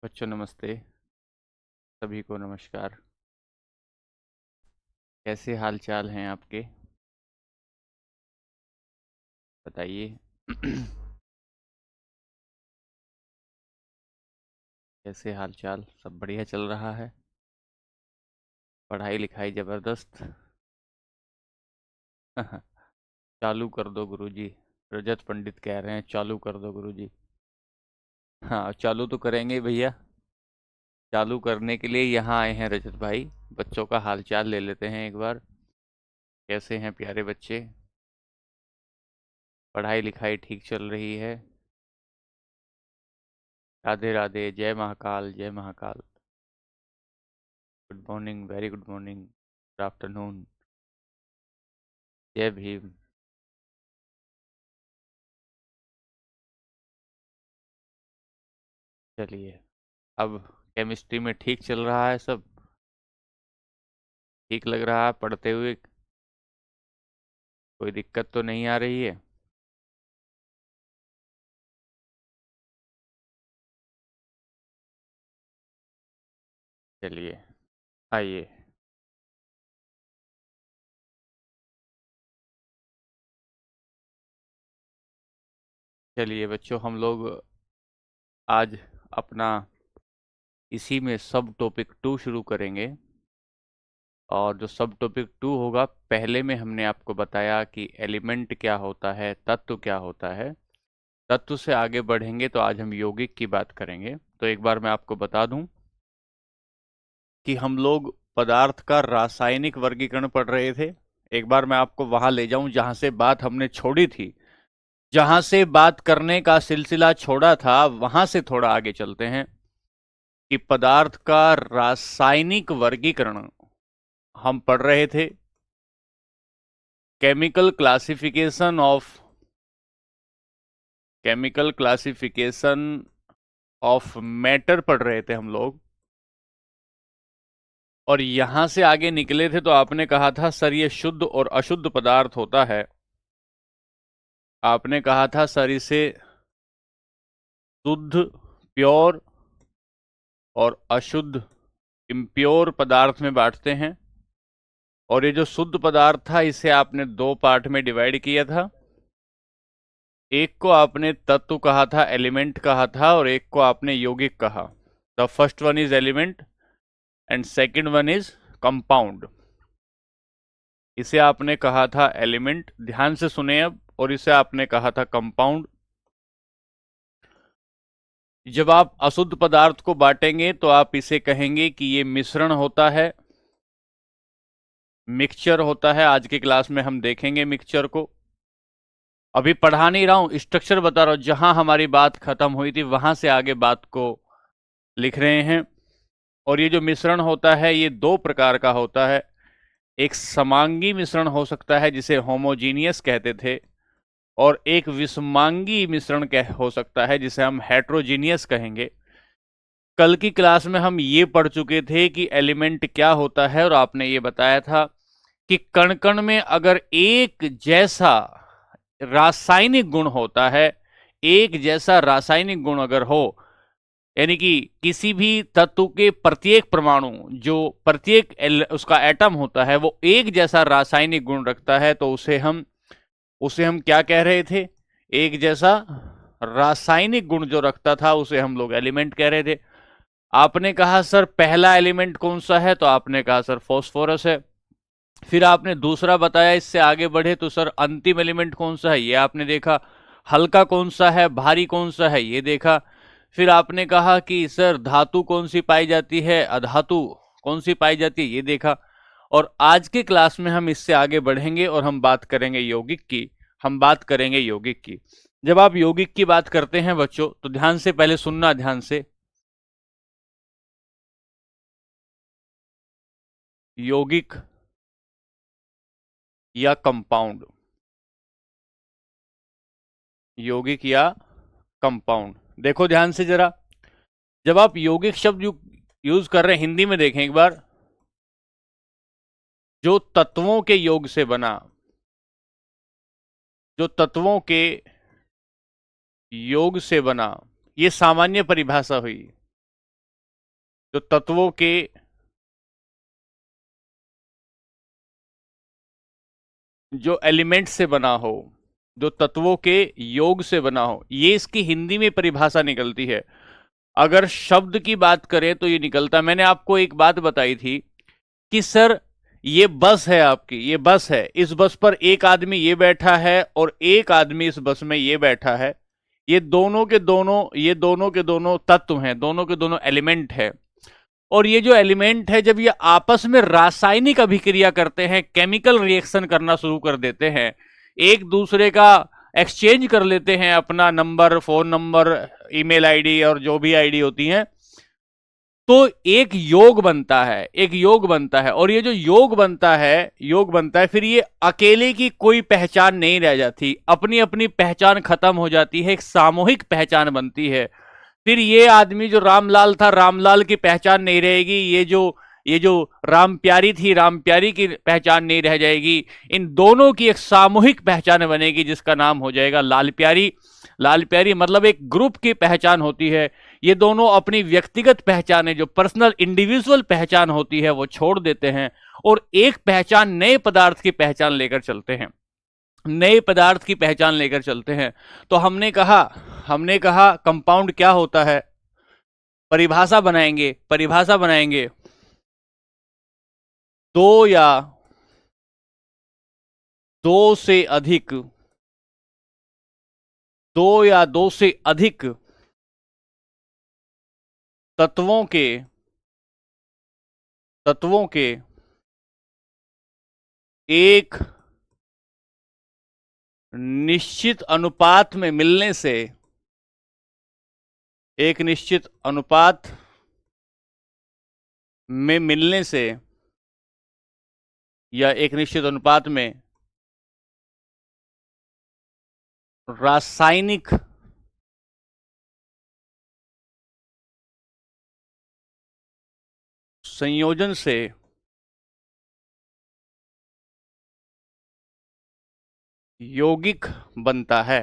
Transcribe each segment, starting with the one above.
बच्चों नमस्ते। सभी को नमस्कार। कैसे हाल चाल हैं आपके? बताइए। कैसे हाल चाल? सब बढ़िया चल रहा है? पढ़ाई लिखाई जबरदस्त? चालू कर दो गुरुजी। रजत पंडित कह रहे हैं चालू कर दो गुरुजी। हाँ, चालू तो करेंगे ही भैया। चालू करने के लिए यहाँ आए हैं रजत भाई। बच्चों का हाल चाल ले लेते हैं एक बार। कैसे हैं प्यारे बच्चे? पढ़ाई लिखाई ठीक चल रही है? राधे राधे, जय महाकाल, जय Mahakal. Good morning, very good morning, good afternoon, जय भीम। चलिए, अब केमिस्ट्री में ठीक चल रहा है सब? ठीक लग रहा है पढ़ते हुए? कोई दिक्कत तो नहीं आ रही है? चलिए, आइए। चलिए बच्चों, हम लोग आज अपना इसी में सब टॉपिक 2 शुरू करेंगे। और जो सब टॉपिक 2 होगा, पहले में हमने आपको बताया कि एलिमेंट क्या होता है, तत्व क्या होता है। तत्व से आगे बढ़ेंगे तो आज हम यौगिक की बात करेंगे। तो एक बार मैं आपको बता दूं कि हम लोग पदार्थ का रासायनिक वर्गीकरण पढ़ रहे थे। एक बार मैं आपको वहां ले जाऊं जहां से बात हमने छोड़ी थी। जहां से बात करने का सिलसिला छोड़ा था वहां से थोड़ा आगे चलते हैं कि पदार्थ का रासायनिक वर्गीकरण हम पढ़ रहे थे। Chemical classification of chemical classification of matter पढ़ रहे थे हम लोग। और यहां से आगे निकले थे तो आपने कहा था सर ये शुद्ध और अशुद्ध पदार्थ होता है। आपने कहा था सर इसे शुद्ध प्योर और अशुद्ध इम्प्योर पदार्थ में बांटते हैं। और ये जो शुद्ध पदार्थ था इसे आपने 2 पार्ट में डिवाइड किया था। एक को आपने तत्व कहा था, एलिमेंट कहा था, और एक को आपने यौगिक कहा। The first one is element and second one is compound. इसे आपने कहा था एलिमेंट, ध्यान से सुने अब, और इसे आपने कहा था कंपाउंड। जब आप अशुद्ध पदार्थ को बांटेंगे तो आप इसे कहेंगे कि ये मिश्रण होता है, मिक्सचर होता है। आज की क्लास में हम देखेंगे मिक्सचर को। अभी पढ़ा नहीं रहा हूं, स्ट्रक्चर बता रहा हूं। जहां हमारी बात खत्म हुई थी वहां से आगे बात को लिख रहे हैं। और ये जो मिश्रण होता है ये 2 प्रकार का होता है। एक समांगी मिश्रण हो सकता है जिसे होमोजीनियस कहते थे, और एक विषमांगी मिश्रण हो सकता है जिसे हम हेट्रोजीनियस कहेंगे। कल की क्लास में हम ये पढ़ चुके थे कि एलिमेंट क्या होता है, और आपने ये बताया था कि कण कण में अगर एक जैसा रासायनिक गुण होता है, एक जैसा रासायनिक गुण अगर हो, यानी कि किसी भी तत्व के प्रत्येक परमाणु, जो प्रत्येक उसका एटम होता है वो एक जैसा रासायनिक गुण रखता है, तो उसे हम क्या कह रहे थे? एक जैसा रासायनिक गुण जो रखता था उसे हम लोग एलिमेंट कह रहे थे। आपने कहा सर पहला एलिमेंट कौन सा है? तो आपने कहा सर फॉस्फोरस है। फिर आपने दूसरा बताया, इससे आगे बढ़े तो सर अंतिम एलिमेंट कौन सा है ये आपने देखा। हल्का कौन सा है, भारी कौन सा है ये देखा। फिर आपने कहा कि सर धातु कौन सी पाई जाती है, अधातु कौन सी पाई जाती है, ये देखा। और आज के क्लास में हम इससे आगे बढ़ेंगे और हम बात करेंगे यौगिक की। हम बात करेंगे यौगिक की। जब आप यौगिक की बात करते हैं बच्चों तो ध्यान से पहले सुनना, ध्यान से। यौगिक या कंपाउंड, यौगिक या कंपाउंड, देखो ध्यान से जरा। जब आप यौगिक शब्द यूज कर रहे हैं, हिंदी में देखें एक बार। जो तत्वों के योग से बना, जो तत्वों के योग से बना, ये सामान्य परिभाषा हुई। जो तत्वों के जो एलिमेंट से बना हो, जो तत्वों के योग से बना हो, ये इसकी हिंदी में परिभाषा निकलती है। अगर शब्द की बात करें तो ये निकलता, मैंने आपको एक बात बताई थी कि सर ये बस है आपकी, ये बस है, इस बस पर एक आदमी ये बैठा है और एक आदमी इस बस में ये बैठा है, ये दोनों के दोनों, ये दोनों के दोनों तत्व हैं, दोनों के दोनों एलिमेंट है। और ये जो एलिमेंट है जब ये आपस में रासायनिक अभिक्रिया करते हैं, केमिकल रिएक्शन करना शुरू कर देते हैं, एक दूसरे का एक्सचेंज कर लेते हैं, अपना number, phone number, email ID और जो भी आईडी होती हैं, तो एक योग बनता है, एक योग बनता है। और ये जो योग बनता है, योग बनता है, फिर ये अकेले की कोई पहचान नहीं रह जाती, अपनी अपनी पहचान खत्म हो जाती है, एक सामूहिक पहचान बनती है। फिर ये आदमी जो रामलाल था, रामलाल की पहचान नहीं रहेगी, ये जो राम प्यारी थी, राम प्यारी की पहचान नहीं रह जाएगी, इन दोनों की एक सामूहिक पहचान बनेगी जिसका नाम हो जाएगा लाल प्यारी। लाल प्यारी मतलब एक ग्रुप की पहचान होती है। ये दोनों अपनी व्यक्तिगत पहचाने, जो पर्सनल इंडिविजुअल पहचान होती है, वो छोड़ देते हैं और एक पहचान, नए पदार्थ की पहचान लेकर चलते हैं, नए पदार्थ की पहचान लेकर चलते हैं। तो हमने कहा कंपाउंड क्या होता है, परिभाषा बनाएंगे, परिभाषा बनाएंगे। दो या दो से अधिक, दो या दो से अधिक तत्वों के, तत्वों के एक निश्चित अनुपात में मिलने से, एक निश्चित अनुपात में मिलने से, या एक निश्चित अनुपात में रासायनिक संयोजन से यौगिक बनता है।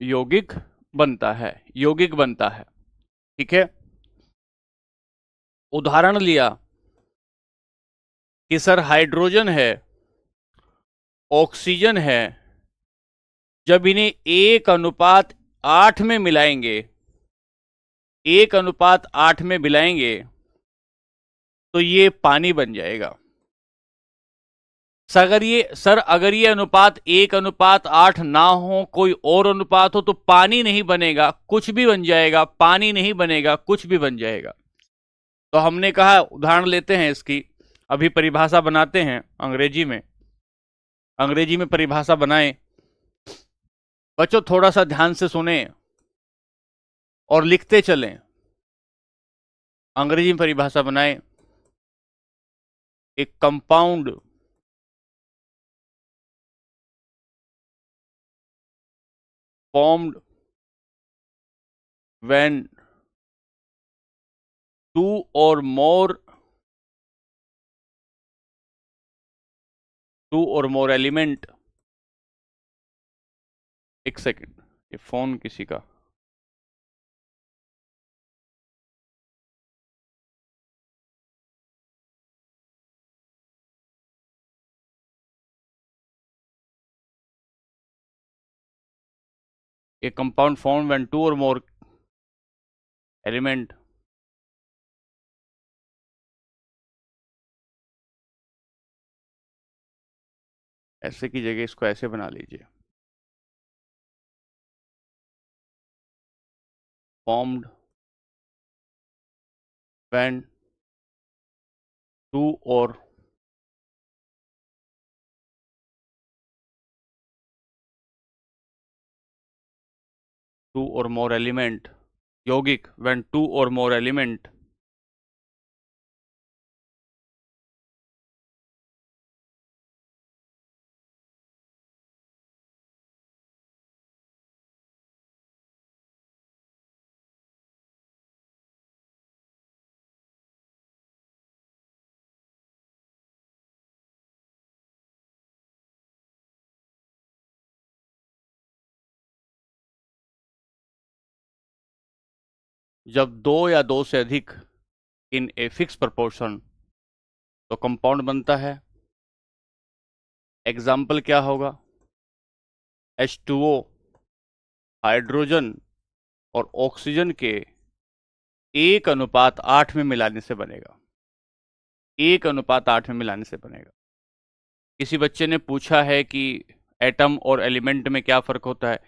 यौगिक बनता है, यौगिक बनता है। ठीक है। उदाहरण लिया कि सर हाइड्रोजन है, ऑक्सीजन है, जब इन्हें 1:8 में मिलाएंगे, 1:8 में मिलाएंगे, तो ये पानी बन जाएगा। अगर ये अनुपात 1:8 ना हो, कोई और अनुपात हो, तो पानी नहीं बनेगा, कुछ भी बन जाएगा, पानी नहीं बनेगा, कुछ भी बन जाएगा। तो हमने कहा उदाहरण लेते हैं इसकी, अभी परिभाषा बनाते हैं अंग्रेजी में, अंग्रेजी में परिभाषा बनाएं। बच्चों थोड़ा सा ध्यान से सुने और लिखते चलें। अंग्रेजी में परिभाषा बनाएं। एक compound formed when two or more element, एक सेकेंड, ये फोन किसी का, a compound formed when two or more element ऐसे की जगह इसको ऐसे बना लीजिए, formed when two or more element, यौगिक when two or more element जब दो या दो से अधिक इन ए फिक्स प्रोपोर्शन तो कंपाउंड बनता है। एग्जाम्पल क्या होगा? H2O हाइड्रोजन और ऑक्सीजन के 1:8 में मिलाने से बनेगा। 1:8 में मिलाने से बनेगा। किसी बच्चे ने पूछा है कि एटम और एलिमेंट में क्या फर्क होता है,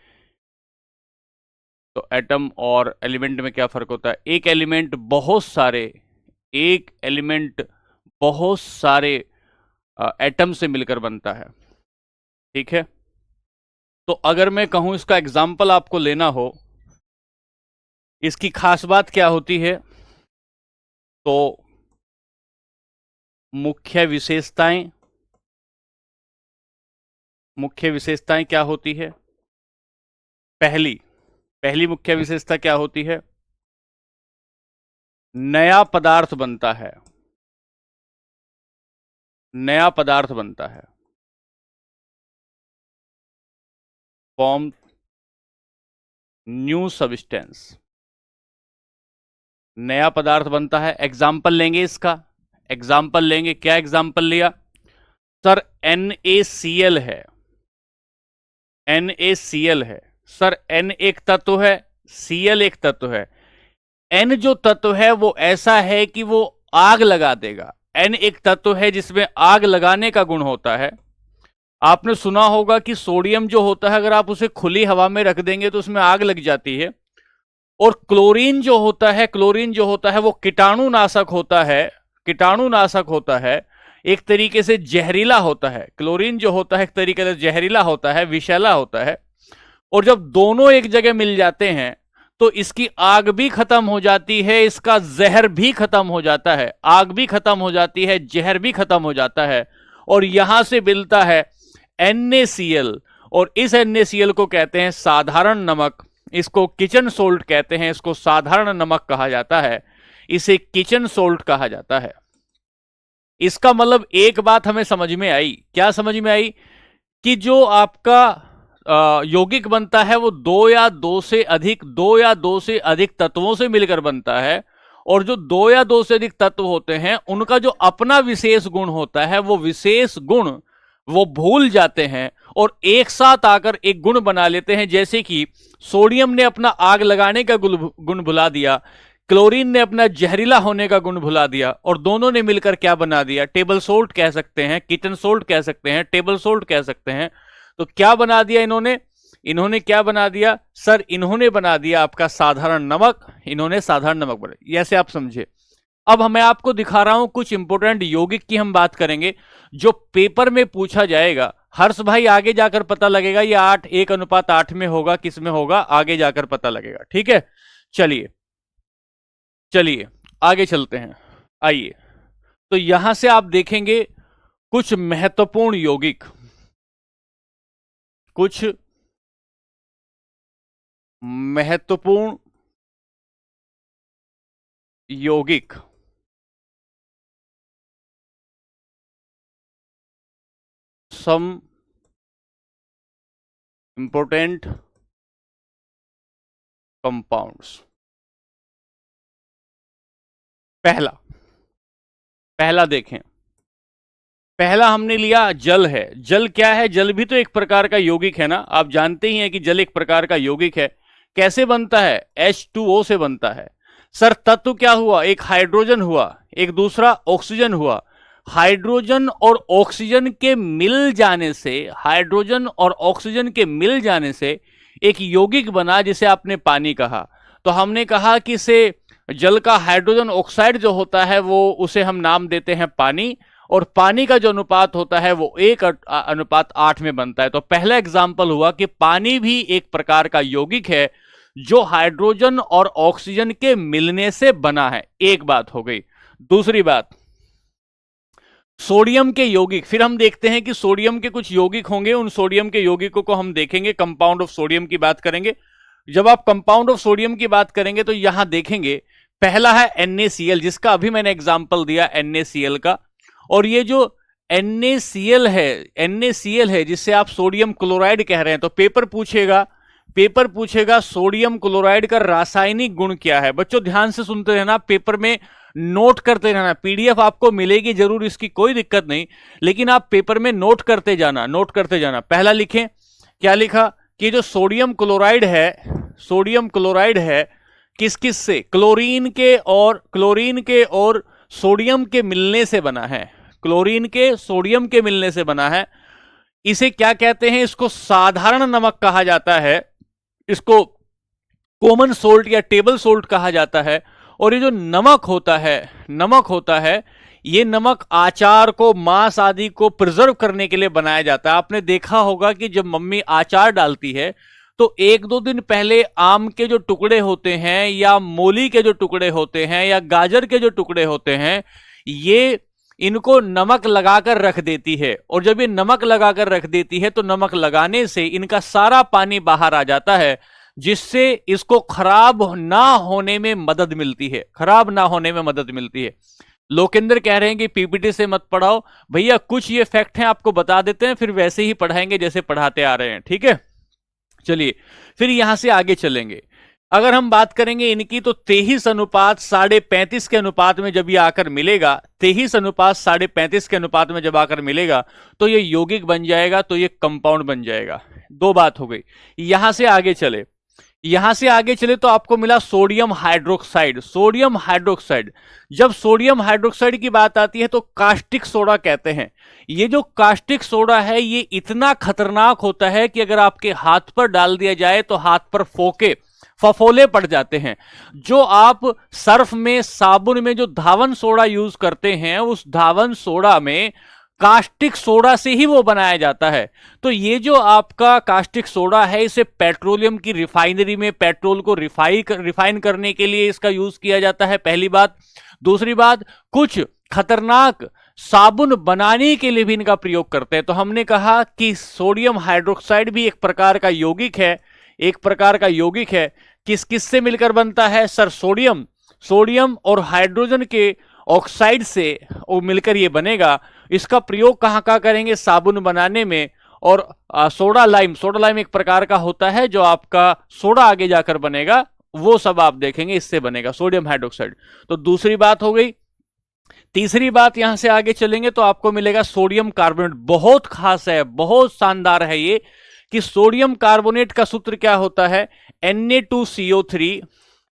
तो एटम और एलिमेंट में क्या फर्क होता है? एक एलिमेंट बहुत सारे एटम से मिलकर बनता है, ठीक है। तो अगर मैं कहूं इसका एग्जाम्पल आपको लेना हो, इसकी खास बात क्या होती है? तो मुख्य विशेषताएं क्या होती है? पहली मुख्य विशेषता क्या होती है? नया पदार्थ बनता है। फॉर्म न्यू सब्सटेंस, नया पदार्थ बनता है। एग्जाम्पल लेंगे इसका, क्या एग्जाम्पल लिया? सर NaCl है, सर N एक तत्व है, Cl एक तत्व है। N जो तत्व है वो ऐसा है कि वो आग लगा देगा। N एक तत्व है जिसमें आग लगाने का गुण होता है। आपने सुना होगा कि सोडियम जो होता है अगर आप उसे खुली हवा में रख देंगे तो उसमें आग लग जाती है। और क्लोरीन जो होता है वो कीटाणुनाशक होता है, एक तरीके से जहरीला होता है। क्लोरीन जो होता है एक तरीके से जहरीला होता है, विषैला होता है। और जब दोनों एक जगह मिल जाते हैं तो इसकी आग भी खत्म हो जाती है, इसका जहर भी खत्म हो जाता है। आग भी खत्म हो जाती है, जहर भी खत्म हो जाता है, और यहां से मिलता है NaCl। और इस NaCl को कहते हैं साधारण नमक, इसको किचन सोल्ट कहते हैं, इसको साधारण नमक कहा जाता है, इसे किचन सोल्ट कहा जाता है। इसका मतलब एक बात हमें समझ में आई। क्या समझ में आई? कि जो आपका यौगिक बनता है वो दो या दो से अधिक तत्वों से मिलकर बनता है। और जो दो या दो से अधिक तत्व होते हैं उनका जो अपना विशेष गुण होता है वो विशेष गुण वो भूल जाते हैं और एक साथ आकर एक गुण बना लेते हैं। जैसे कि सोडियम ने अपना आग लगाने का गुण भुला दिया, क्लोरीन ने अपना जहरीला होने का गुण भुला दिया, और दोनों ने मिलकर क्या बना दिया? टेबल सोल्ट कह सकते हैं, किचन सोल्ट कह सकते हैं, टेबल सोल्ट कह सकते हैं। तो क्या बना दिया इन्होंने क्या बना दिया? सर इन्होंने बना दिया आपका साधारण नमक, इन्होंने साधारण नमक बना। ऐसे आप समझे। अब मैं आपको दिखा रहा हूं कुछ इंपोर्टेंट यौगिक की हम बात करेंगे जो पेपर में पूछा जाएगा। हर्ष भाई आगे जाकर पता लगेगा ये 1:8 में होगा, किस में होगा, आगे जाकर पता लगेगा। ठीक है, चलिए आगे चलते हैं। आइए, तो यहां से आप देखेंगे कुछ महत्वपूर्ण यौगिक सम इंपोर्टेंट कंपाउंड्स। पहला देखें, पहला हमने लिया जल है। जल क्या है? जल भी तो एक प्रकार का यौगिक है ना। आप जानते ही हैं कि जल एक प्रकार का यौगिक है। कैसे बनता है? H2O से बनता है। सर तत्व क्या हुआ? एक हाइड्रोजन हुआ, एक दूसरा ऑक्सीजन हुआ। हाइड्रोजन और ऑक्सीजन के मिल जाने से एक यौगिक बना जिसे आपने पानी कहा। तो हमने कहा कि इसे जल का हाइड्रोजन ऑक्साइड जो होता है वो उसे हम नाम देते हैं पानी, और पानी का जो अनुपात होता है वो 1:8 में बनता है। तो पहला एग्जाम्पल हुआ कि पानी भी एक प्रकार का यौगिक है जो हाइड्रोजन और ऑक्सीजन के मिलने से बना है। एक बात हो गई। दूसरी बात, सोडियम के यौगिक। फिर हम देखते हैं कि सोडियम के कुछ यौगिक होंगे, उन सोडियम के यौगिकों को हम देखेंगे, कंपाउंड ऑफ सोडियम की बात करेंगे। जब आप कंपाउंड ऑफ सोडियम की बात करेंगे तो यहां देखेंगे पहला है NaCl, जिसका अभी मैंने एग्जाम्पल दिया NaCl का। और ये जो NaCl है जिससे आप सोडियम क्लोराइड कह रहे हैं, तो पेपर पूछेगा पेपर पूछेगा सोडियम क्लोराइड का रासायनिक गुण क्या है। बच्चों ध्यान से सुनते रहना, पेपर में नोट करते रहना। पीडीएफ आपको मिलेगी जरूर, इसकी कोई दिक्कत नहीं, लेकिन आप पेपर में नोट करते जाना, नोट करते जाना। पहला लिखें, क्या लिखा कि जो सोडियम क्लोराइड है, सोडियम क्लोराइड है किस किस से, क्लोरीन के और सोडियम के मिलने से बना है, क्लोरीन के सोडियम के मिलने से बना है। इसे क्या कहते हैं, इसको साधारण नमक कहा जाता है, इसको कॉमन सोल्ट या टेबल सोल्ट कहा जाता है। और ये जो नमक होता है, ये नमक आचार को, मांस आदि को प्रिजर्व करने के लिए बनाया जाता है। आपने देखा होगा कि जब मम्मी आचार डालती है तो एक दो दिन पहले आम के जो टुकड़े होते हैं या मूली के जो टुकड़े होते हैं या गाजर के जो टुकड़े होते हैं, ये इनको नमक लगाकर रख देती है। और जब ये नमक लगाकर रख देती है तो नमक लगाने से इनका सारा पानी बाहर आ जाता है, जिससे इसको खराब ना होने में मदद मिलती है, खराब ना होने में मदद मिलती है। लोकेंद्र कह रहे हैं कि पीपीटी से मत पढ़ाओ भैया, कुछ ये फैक्ट हैं आपको बता देते हैं, फिर वैसे ही पढ़ाएंगे जैसे पढ़ाते आ रहे हैं, ठीक है। चलिए फिर यहां से आगे चलेंगे। अगर हम बात करेंगे इनकी, तो 23 अनुपात 35.5 के अनुपात में जब ये आकर मिलेगा, 23 अनुपात 35.5 के अनुपात में जब आकर मिलेगा तो ये यौगिक बन जाएगा, तो ये कंपाउंड बन जाएगा। दो बात हो गई। यहां से आगे चले तो आपको मिला सोडियम हाइड्रोक्साइड। सोडियम हाइड्रोक्साइड, जब सोडियम हाइड्रोक्साइड की बात आती है तो कास्टिक सोडा कहते हैं। ये जो कास्टिक सोडा है ये इतना खतरनाक होता है कि अगर आपके हाथ पर डाल दिया जाए तो हाथ पर फफोले पड़ जाते हैं। जो आप सर्फ में, साबुन में जो धावन सोडा यूज करते हैं, उस धावन सोडा में कास्टिक सोडा से ही वो बनाया जाता है। तो ये जो आपका कास्टिक सोडा है, इसे पेट्रोलियम की रिफाइनरी में पेट्रोल को रिफाइन करने के लिए इसका यूज किया जाता है, पहली बात। दूसरी बात, कुछ खतरनाक साबुन बनाने के लिए भी इनका प्रयोग करते हैं। तो हमने कहा कि सोडियम हाइड्रोक्साइड भी एक प्रकार का यौगिक है, किस किस से मिलकर बनता है सर, सोडियम और हाइड्रोजन के ऑक्साइड से वो मिलकर ये बनेगा। इसका प्रयोग कहां करेंगे, साबुन बनाने में। और सोडा लाइम एक प्रकार का होता है जो आपका सोडा आगे जाकर बनेगा, वो सब आप देखेंगे, इससे बनेगा सोडियम हाइड्रोक्साइड। तो दूसरी बात हो गई। तीसरी बात, यहां से आगे चलेंगे तो आपको मिलेगा सोडियम कार्बोनेट। बहुत खास है, बहुत शानदार है ये, कि सोडियम कार्बोनेट का सूत्र क्या होता है,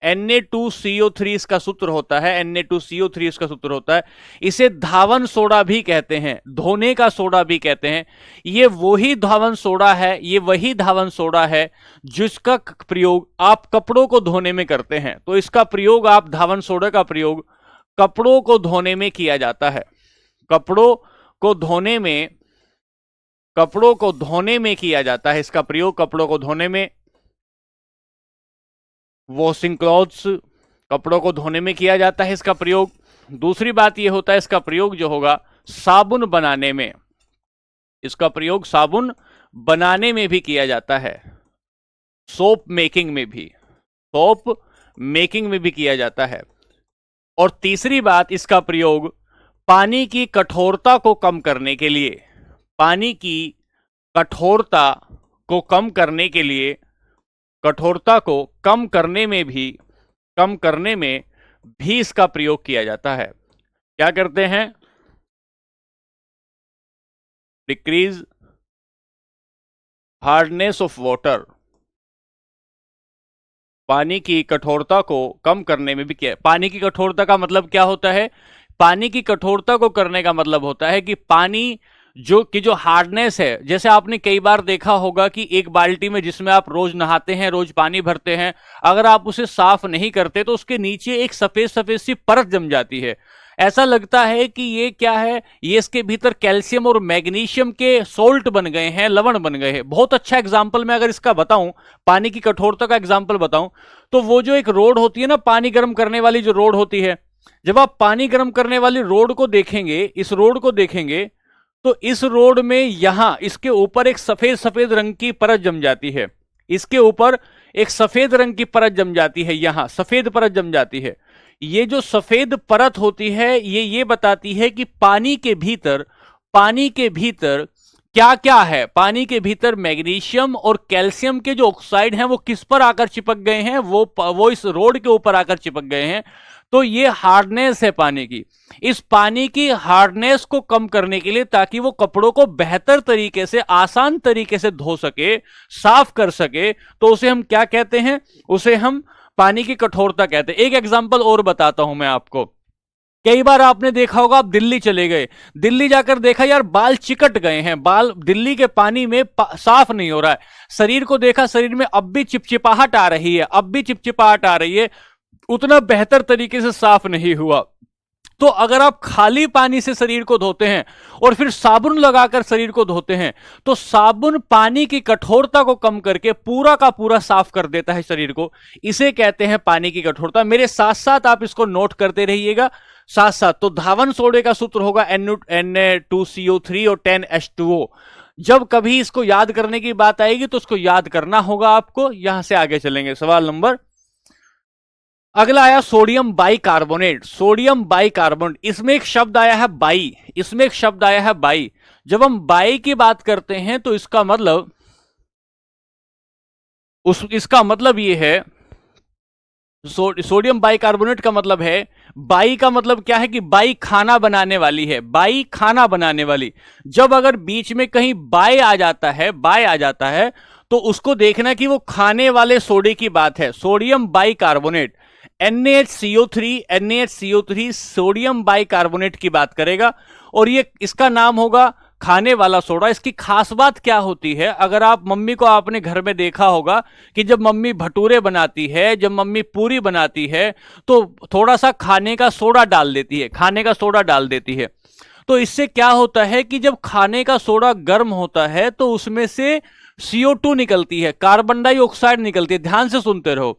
Na2CO3 इसका सूत्र होता है, Na2CO3 इसका सूत्र होता है। इसे धावन सोडा भी कहते हैं, धोने का सोडा भी कहते हैं। ये वही धावन सोडा है जिसका प्रयोग आप कपड़ों को धोने में करते हैं। तो इसका प्रयोग, आप धावन सोडा का प्रयोग कपड़ों को धोने में किया जाता है, कपड़ों को धोने में किया जाता है। इसका प्रयोग कपड़ों को धोने में, वॉशिंग क्लॉथ्स, कपड़ों को धोने में किया जाता है इसका प्रयोग। दूसरी बात यह होता है, इसका प्रयोग जो होगा साबुन बनाने में, इसका प्रयोग साबुन बनाने में भी किया जाता है, सोप मेकिंग में भी किया जाता है। और तीसरी बात, इसका प्रयोग पानी की कठोरता को कम करने के लिए, कठोरता को कम करने में भी इसका प्रयोग किया जाता है। क्या करते हैं, डिक्रीज हार्डनेस ऑफ वाटर, पानी की कठोरता को कम करने में भी किया। पानी की कठोरता का मतलब क्या होता है, पानी की कठोरता को करने का मतलब होता है कि पानी जो हार्डनेस है, जैसे आपने कई बार देखा होगा कि एक बाल्टी में जिसमें आप रोज नहाते हैं, रोज पानी भरते हैं, अगर आप उसे साफ नहीं करते तो उसके नीचे एक सफेद सफेद सी परत जम जाती है। ऐसा लगता है कि ये क्या है, ये इसके भीतर कैल्शियम और मैग्नीशियम के सोल्ट बन गए हैं, लवण बन गए हैं। बहुत अच्छा एग्जाम्पल मैं अगर इसका बताऊं, पानी की कठोरता का एग्जाम्पल बताऊं, तो वो जो एक रोड होती है ना, पानी गर्म करने वाली जो रोड होती है, जब आप पानी गर्म करने वाली रोड को देखेंगे, इस रोड को देखेंगे, तो इस रोड में यहां इसके ऊपर एक सफेद रंग की परत जम जाती है, इसके ऊपर एक सफेद रंग की परत जम जाती है, यहां सफेद परत जम जाती है। ये जो सफेद परत होती है, ये बताती है कि पानी के भीतर क्या क्या है पानी के भीतर, मैग्नीशियम और कैल्शियम के जो ऑक्साइड हैं वो किस पर आकर चिपक गए हैं, वो इस रोड के ऊपर आकर चिपक गए हैं। तो ये हार्डनेस है पानी की। इस पानी की हार्डनेस को कम करने के लिए, ताकि वो कपड़ों को बेहतर तरीके से, आसान तरीके से धो सके, साफ कर सके, तो उसे हम क्या कहते हैं, उसे हम पानी की कठोरता कहते हैं। एक एग्जांपल और बताता हूं मैं आपको। कई बार आपने देखा होगा, आप दिल्ली चले गए, दिल्ली जाकर देखा यार बाल चिकट गए हैं, बाल दिल्ली के पानी में साफ नहीं हो रहा है। शरीर को देखा, शरीर में अब भी चिपचिपाहट आ रही है, अब भी चिपचिपाहट आ रही है, उतना बेहतर तरीके से साफ नहीं हुआ। तो अगर आप खाली पानी से शरीर को धोते हैं और फिर साबुन लगाकर शरीर को धोते हैं, तो साबुन पानी की कठोरता को कम करके पूरा का पूरा साफ कर देता है शरीर को। इसे कहते हैं पानी की कठोरता। मेरे साथ साथ आप इसको नोट करते रहिएगा साथ साथ। तो धावन सोडे का सूत्र होगा Na2CO3 और 10H2O। जब कभी इसको याद करने की बात आएगी तो उसको याद करना होगा आपको। यहां से आगे चलेंगे, सवाल नंबर अगला आया सोडियम बाइकार्बोनेट। सोडियम बाइकार्बोनेट, इसमें एक शब्द आया है बाई, इसमें एक शब्द आया है बाई। जब हम बाई की बात करते हैं तो इसका मतलब इसका मतलब ये है, सोडियम बाइकार्बोनेट का मतलब है, बाई का मतलब क्या है कि बाई खाना बनाने वाली है, बाई खाना बनाने वाली। जब अगर बीच में कहीं बाय आ जाता है, बाय आ जाता है, तो उसको देखना कि वो खाने वाले सोडे की बात है। Sodium bicarbonate, NaHCO3 sodium bicarbonate की बात करेगा, और ये इसका नाम होगा खाने वाला सोडा। इसकी खास बात क्या होती है, अगर आप मम्मी को आपने घर में देखा होगा कि जब मम्मी भटूरे बनाती है, जब मम्मी पूरी बनाती है, तो थोड़ा सा खाने का सोडा डाल देती है, खाने का सोडा डाल देती है। तो इससे क्या होता है कि जब खाने का सोडा गर्म होता है तो उसमें से CO2 निकलती है, कार्बन डाइऑक्साइड निकलती है। ध्यान से सुनते रहो,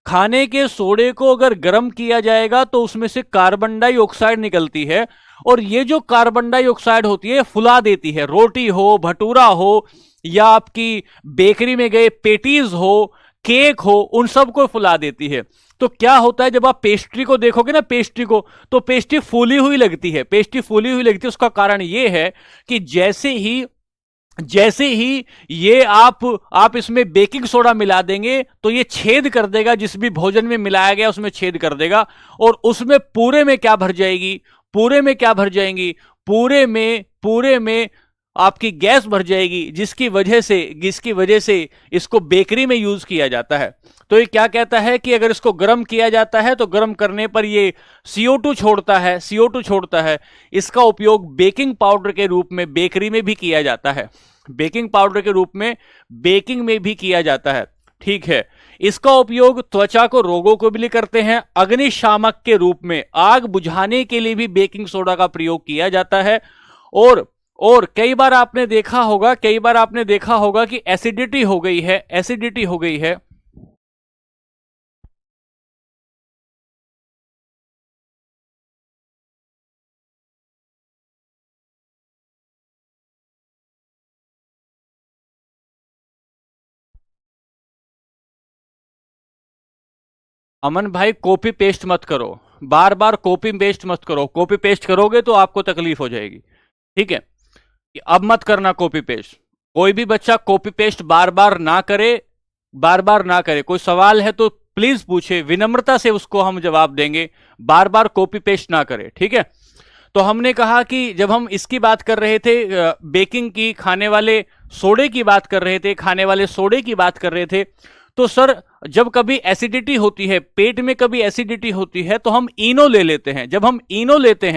खाने के सोडे को अगर गर्म किया जाएगा तो उसमें से कार्बन डाइऑक्साइड निकलती है, और ये जो कार्बन डाइऑक्साइड होती है फुला देती है। रोटी हो, भटूरा हो, या आपकी बेकरी में गए पेटीज हो, केक हो, उन सबको फुला देती है। तो क्या होता है, जब आप पेस्ट्री को देखोगे ना, पेस्ट्री को, तो पेस्ट्री फूली हुई लगती है, पेस्ट्री फूली हुई लगती है। उसका कारण यह है कि जैसे ही ये आप इसमें बेकिंग सोडा मिला देंगे तो ये छेद कर देगा, जिस भी भोजन में मिलाया गया उसमें छेद कर देगा, और उसमें पूरे में क्या भर जाएगी, पूरे में क्या भर जाएंगी, पूरे में आपकी गैस भर जाएगी, जिसकी वजह से इसको बेकरी में यूज किया जाता है। तो ये क्या कहता है कि अगर इसको गर्म किया जाता है तो गर्म करने पर ये CO2 छोड़ता है। इसका उपयोग बेकिंग पाउडर के रूप में बेकरी में भी किया जाता है, बेकिंग पाउडर के रूप में बेकिंग में भी किया जाता है। ठीक है, इसका उपयोग त्वचा को रोगों को भी करते हैं, अग्निशामक के रूप में आग बुझाने के लिए भी बेकिंग सोडा का प्रयोग किया जाता है। और कई बार आपने देखा होगा कि एसिडिटी हो गई है, अमन भाई कॉपी पेस्ट मत करो, बार बार कॉपी पेस्ट मत करो। कॉपी पेस्ट करोगे तो आपको तकलीफ हो जाएगी। ठीक है, अब मत करना कॉपी पेस्ट। कोई भी बच्चा कॉपी पेस्ट बार बार ना करे। कोई सवाल है तो प्लीज पूछे, विनम्रता से उसको हम जवाब देंगे। बार बार कॉपी पेस्ट ना करे, ठीक है। तो हमने कहा कि जब हम इसकी बात कर रहे थे, बेकिंग की, खाने वाले सोडे की बात कर रहे थे, तो सर जब कभी एसिडिटी होती है, पेट में कभी एसिडिटी होती है, तो हम इनो ले लेते हैं। जब हम इनो लेते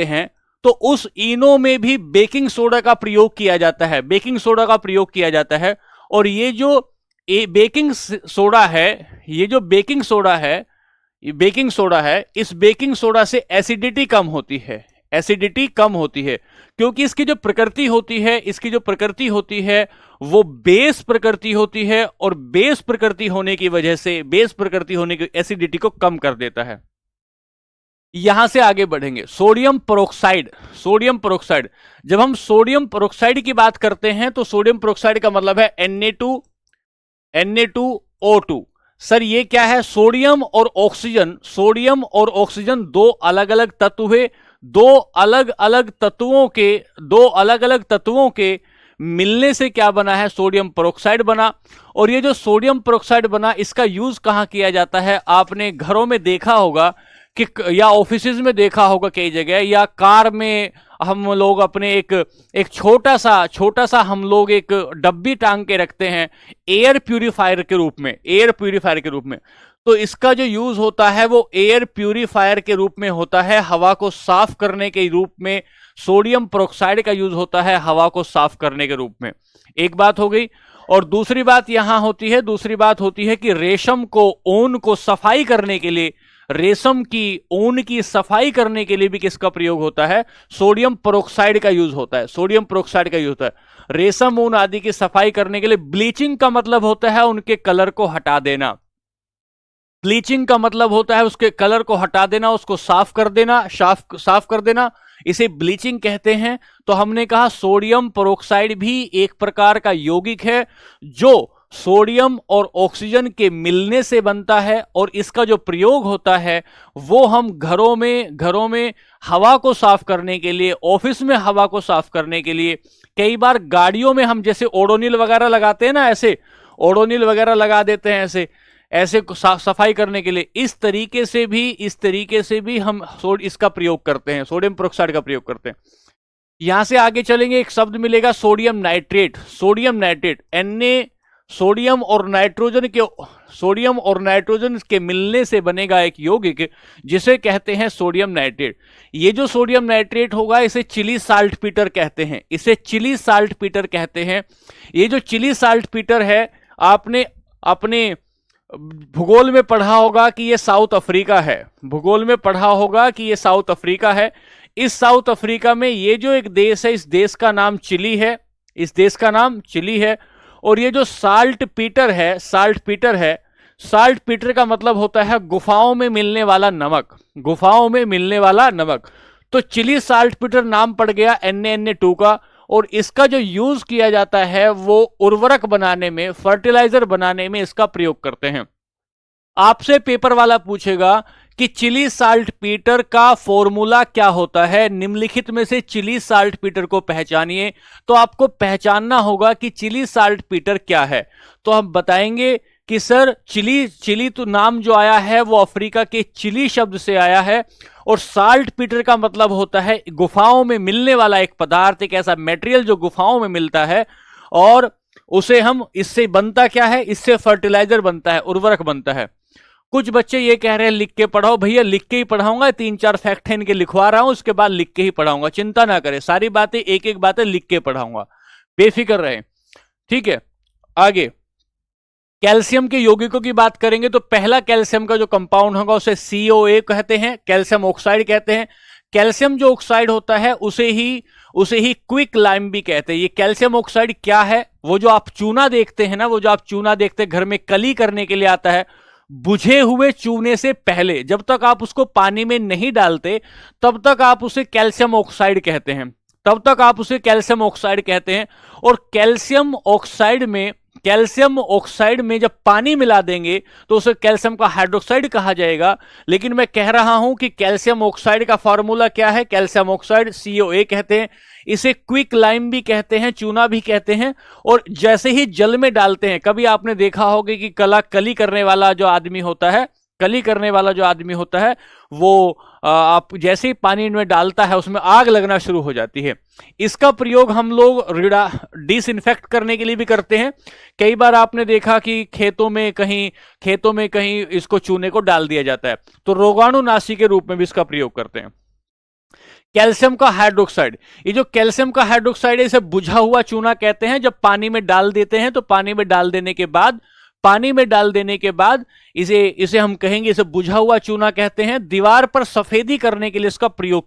हैं तो उस इनो में भी बेकिंग सोडा का प्रयोग किया जाता है। और ये जो बेकिंग सोडा है, इस बेकिंग सोडा से एसिडिटी कम होती है, क्योंकि इसकी जो प्रकृति होती है वो बेस प्रकृति होती है, और बेस प्रकृति होने की एसिडिटी को कम कर देता है। यहां से आगे बढ़ेंगे, सोडियम पेरोक्साइड। जब हम सोडियम पेरोक्साइड की बात करते हैं तो सोडियम पेरोक्साइड का मतलब है Na2O2। सर ये क्या है? सोडियम और ऑक्सीजन दो अलग अलग तत्व हुए, दो अलग अलग तत्वों के मिलने से क्या बना है, सोडियम पेरोक्साइड बना। और ये जो सोडियम पेरोक्साइड बना, इसका यूज कहां किया जाता है, आपने घरों में देखा होगा कि, या ऑफिसेज में देखा होगा कई जगह, या कार में हम लोग अपने एक छोटा सा हम लोग एक डब्बी टांग के रखते हैं एयर प्यूरिफायर के रूप में। तो इसका जो यूज होता है वो एयर प्यूरिफायर के रूप में होता है, हवा को साफ करने के रूप में सोडियम पेरोक्साइड का यूज होता है हवा को साफ करने के रूप में। एक बात हो गई। और दूसरी बात होती है कि रेशम को सफाई करने के लिए, रेशम की ऊन की सफाई करने के लिए भी किसका प्रयोग होता है, सोडियम पेरोक्साइड का यूज होता है। रेशम ऊन आदि की सफाई करने के लिए ब्लीचिंग का मतलब होता है उनके कलर को हटा देना। उसके कलर को हटा देना, उसको साफ कर देना, इसे ब्लीचिंग कहते हैं। तो हमने कहा सोडियम पेरोक्साइड भी एक प्रकार का यौगिक है जो सोडियम और ऑक्सीजन के मिलने से बनता है, और इसका जो प्रयोग होता है वो हम घरों में हवा को साफ करने के लिए, ऑफिस में हवा को साफ करने के लिए, कई बार गाड़ियों में हम जैसे ओडोनिल वगैरह लगाते हैं ना, ऐसे ओडोनिल वगैरह लगा देते हैं ऐसे सफाई करने के लिए। इस तरीके से भी हम इसका प्रयोग करते हैं, सोडियम पेरोक्साइड का प्रयोग करते हैं। यहां से आगे चलेंगे, एक शब्द मिलेगा सोडियम नाइट्रेट। सोडियम और नाइट्रोजन के मिलने से बनेगा एक यौगिक जिसे कहते हैं सोडियम नाइट्रेट। ये जो सोडियम नाइट्रेट होगा इसे चिली साल्ट पीटर कहते हैं। ये जो चिली साल्ट पीटर है, आपने अपने भूगोल में पढ़ा होगा कि ये साउथ अफ्रीका है। इस साउथ अफ्रीका में ये जो एक देश है, इस देश का नाम चिली है। और ये जो साल्ट पीटर है, साल्ट पीटर का मतलब होता है गुफाओं में मिलने वाला नमक। तो चिली साल्ट पीटर नाम पड़ गया Na2 का। और इसका जो यूज किया जाता है वो उर्वरक बनाने में, फर्टिलाइजर बनाने में इसका प्रयोग करते हैं। आपसे पेपर वाला पूछेगा कि चिली साल्ट पीटर का फॉर्मूला क्या होता है, निम्नलिखित में से चिली साल्ट पीटर को पहचानिए। तो आपको पहचानना होगा कि चिली साल्ट पीटर क्या है। तो हम बताएंगे कि सर चिली तो नाम जो आया है वो अफ्रीका के चिली शब्द से आया है, और साल्ट पीटर का मतलब होता है गुफाओं में मिलने वाला एक पदार्थ, एक ऐसा मटेरियल जो गुफाओं में मिलता है, और उसे हम, इससे बनता क्या है, इससे फर्टिलाइजर बनता है, उर्वरक बनता है। कुछ बच्चे ये कह रहे हैं लिख के पढ़ाओ। भैया लिख के ही पढ़ाऊंगा, 3-4 फैक्ट है इनके लिखवा रहा हूं, उसके बाद लिख के ही पढ़ाऊंगा, चिंता ना करें, सारी बातें एक बातें लिख के पढ़ाऊंगा, बेफिक्र रहे, ठीक है। आगे कैल्शियम के यौगिकों की बात करेंगे तो पहला कैल्शियम का जो कंपाउंड होगा उसे COA कहते हैं, कैल्शियम ऑक्साइड कहते हैं। कैल्शियम जो ऑक्साइड होता है उसे ही क्विक लाइम भी कहते हैं। ये कैल्शियम ऑक्साइड क्या है, वो जो आप चूना देखते हैं ना, घर में कली करने के लिए आता है, बुझे हुए चूने से पहले जब तक आप उसको पानी में नहीं डालते तब तक आप उसे कैल्शियम ऑक्साइड कहते हैं। और कैल्शियम ऑक्साइड में जब पानी मिला देंगे तो उसे कैल्शियम का हाइड्रोक्साइड कहा जाएगा। लेकिन मैं कह रहा हूं कि कैल्शियम ऑक्साइड का फॉर्मूला क्या है, कैल्शियम ऑक्साइड COA कहते हैं। इसे क्विक लाइम भी कहते हैं, चूना भी कहते हैं। और जैसे ही जल में डालते हैं, कभी आपने देखा होगा कि कली करने वाला जो आदमी होता है वो आप जैसे ही पानी में डालता है उसमें आग लगना शुरू हो जाती है। इसका प्रयोग हम लोग डिसइंफेक्ट करने के लिए भी करते हैं। कई बार आपने देखा कि खेतों में कहीं इसको चूने को डाल दिया जाता है, तो रोगाणुनाशी के रूप में भी इसका प्रयोग करते हैं। कैल्शियम का हाइड्रोक्साइड, ये जो कैल्शियम का हाइड्रोक्साइड है इसे बुझा हुआ चूना कहते हैं। जब पानी में डाल देते हैं तो पानी में डाल देने के बाद इसे हम कहेंगे, इसे बुझा हुआ चूना कहते हैं। दीवार पर सफेदी करने के लिए इसका प्रयोग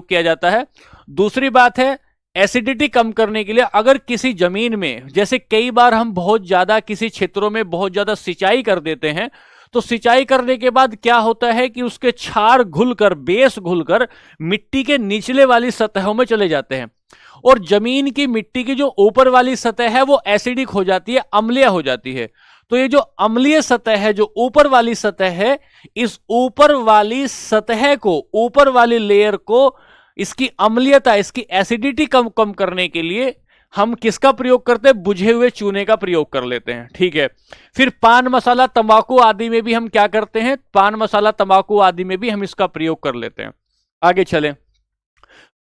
किया जाता है। दूसरी बात है एसिडिटी कम करने के लिए, अगर किसी जमीन में, जैसे कई बार हम बहुत ज्यादा किसी क्षेत्रों में बहुत ज्यादा सिंचाई कर देते हैं, तो सिंचाई करने के बाद क्या होता है कि उसके क्षार बेस घुलकर मिट्टी के निचले वाली सतहों में चले जाते हैं, और जमीन की मिट्टी की जो ऊपर वाली सतह है वो एसिडिक हो जाती है, अम्लीय हो जाती है। तो ये जो अम्लीय सतह है, जो ऊपर वाली सतह है, इस ऊपर वाली सतह को, ऊपर वाली लेयर को, इसकी अम्लीयता, इसकी एसिडिटी कम कम करने के लिए हम किसका प्रयोग करते हैं? बुझे हुए चूने का प्रयोग कर लेते हैं। ठीक है, फिर पान मसाला, तंबाकू आदि में भी हम क्या करते हैं? पान मसाला, तंबाकू आदि में भी हम इसका प्रयोग कर लेते हैं। आगे चलें,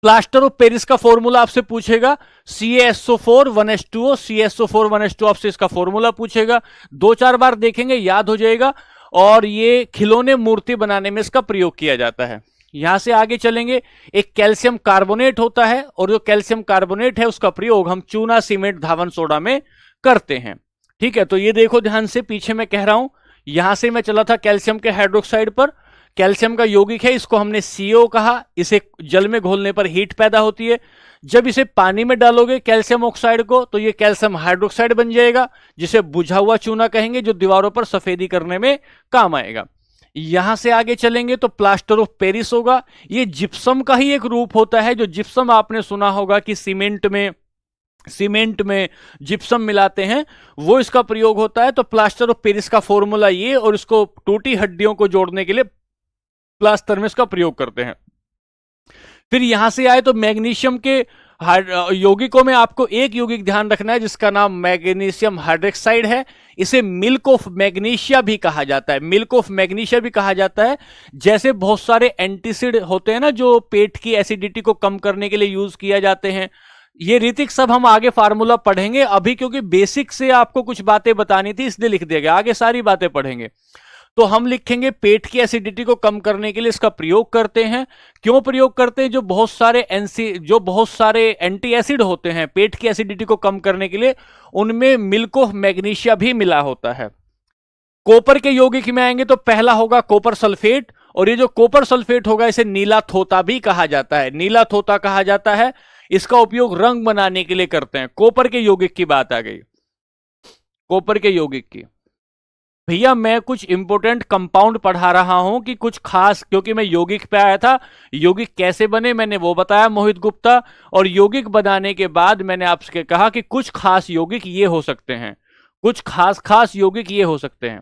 प्लास्टर ऑफ पेरिस का फॉर्मूला आपसे पूछेगा, CaSO4 1H2O, CaSO4 1H2O आपसे इसका फॉर्मूला पूछेगा, 2-4 बार देखेंगे, याद हो जाएगा। और ये खिलौने, मूर्ति बनाने में इसका प्रयोग किया जाता है। यहां से आगे चलेंगे, एक कैल्शियम कार्बोनेट होता है, और जो कैल्शियम कार्बोनेट है उसका प्रयोग हम चूना, सीमेंट, धावन सोडा में करते हैं। ठीक है, तो ये देखो ध्यान से, पीछे मैं कह रहा हूं, यहां से मैं चला था कैल्शियम के हाइड्रोक्साइड पर। कैल्शियम का यौगिक है, इसको हमने CO कहा। इसे जल में घोलने पर हीट पैदा होती है। जब इसे पानी में डालोगे कैल्शियम ऑक्साइड को, तो ये कैल्शियम हाइड्रोक्साइड बन जाएगा, जिसे बुझा हुआ चूना कहेंगे, जो दीवारों पर सफेदी करने में काम आएगा। यहां से आगे चलेंगे तो प्लास्टर ऑफ पेरिस होगा। ये जिप्सम का ही एक रूप होता है। जो जिप्सम आपने सुना होगा कि सीमेंट में जिप्सम मिलाते हैं, वो इसका प्रयोग होता है। तो प्लास्टर ऑफ पेरिस का फॉर्मूला ये, और इसको टूटी हड्डियों को जोड़ने के लिए प्लास्टर में इसका प्रयोग करते हैं। फिर यहां से आए तो मैग्नीशियम के यौगिकों में आपको एक यौगिक ध्यान रखना है, जिसका नाम मैग्नीशियम हाइड्रोक्साइड है। इसे मिल्क ऑफ मैग्नीशिया भी कहा जाता है, मिल्क ऑफ मैग्नीशिया भी कहा जाता है। जैसे बहुत सारे एंटीसिड होते हैं ना, जो पेट की एसिडिटी को कम करने के लिए यूज किया जाते हैं। ये रीतिक सब हम आगे फार्मूला पढ़ेंगे। अभी क्योंकि बेसिक से आपको कुछ बातें बतानी थी, इसलिए लिख दिया गया, आगे सारी बातें पढ़ेंगे। तो हम लिखेंगे पेट की एसिडिटी को कम करने के लिए इसका प्रयोग करते हैं। क्यों प्रयोग करते हैं? जो बहुत सारे एंटी एसिड होते हैं पेट की एसिडिटी को कम करने के लिए, उनमें मिल्क ऑफ मैग्नीशिया भी मिला होता है। कॉपर के यौगिक में आएंगे तो पहला होगा कॉपर सल्फेट, और ये जो कॉपर सल्फेट होगा इसे नीला थोता भी कहा जाता है, नीला थोता कहा जाता है। इसका उपयोग रंग बनाने के लिए करते हैं। कॉपर के यौगिक की बात आ गई, कॉपर के यौगिक की। भैया मैं कुछ इंपोर्टेंट कंपाउंड पढ़ा रहा हूं कि कुछ खास, क्योंकि मैं यौगिक पे आया था। यौगिक कैसे बने मैंने वो बताया, मोहित गुप्ता। और यौगिक बनाने के बाद मैंने आपसे कहा कि कुछ खास यौगिक ये हो सकते हैं, कुछ खास यौगिक ये हो सकते हैं।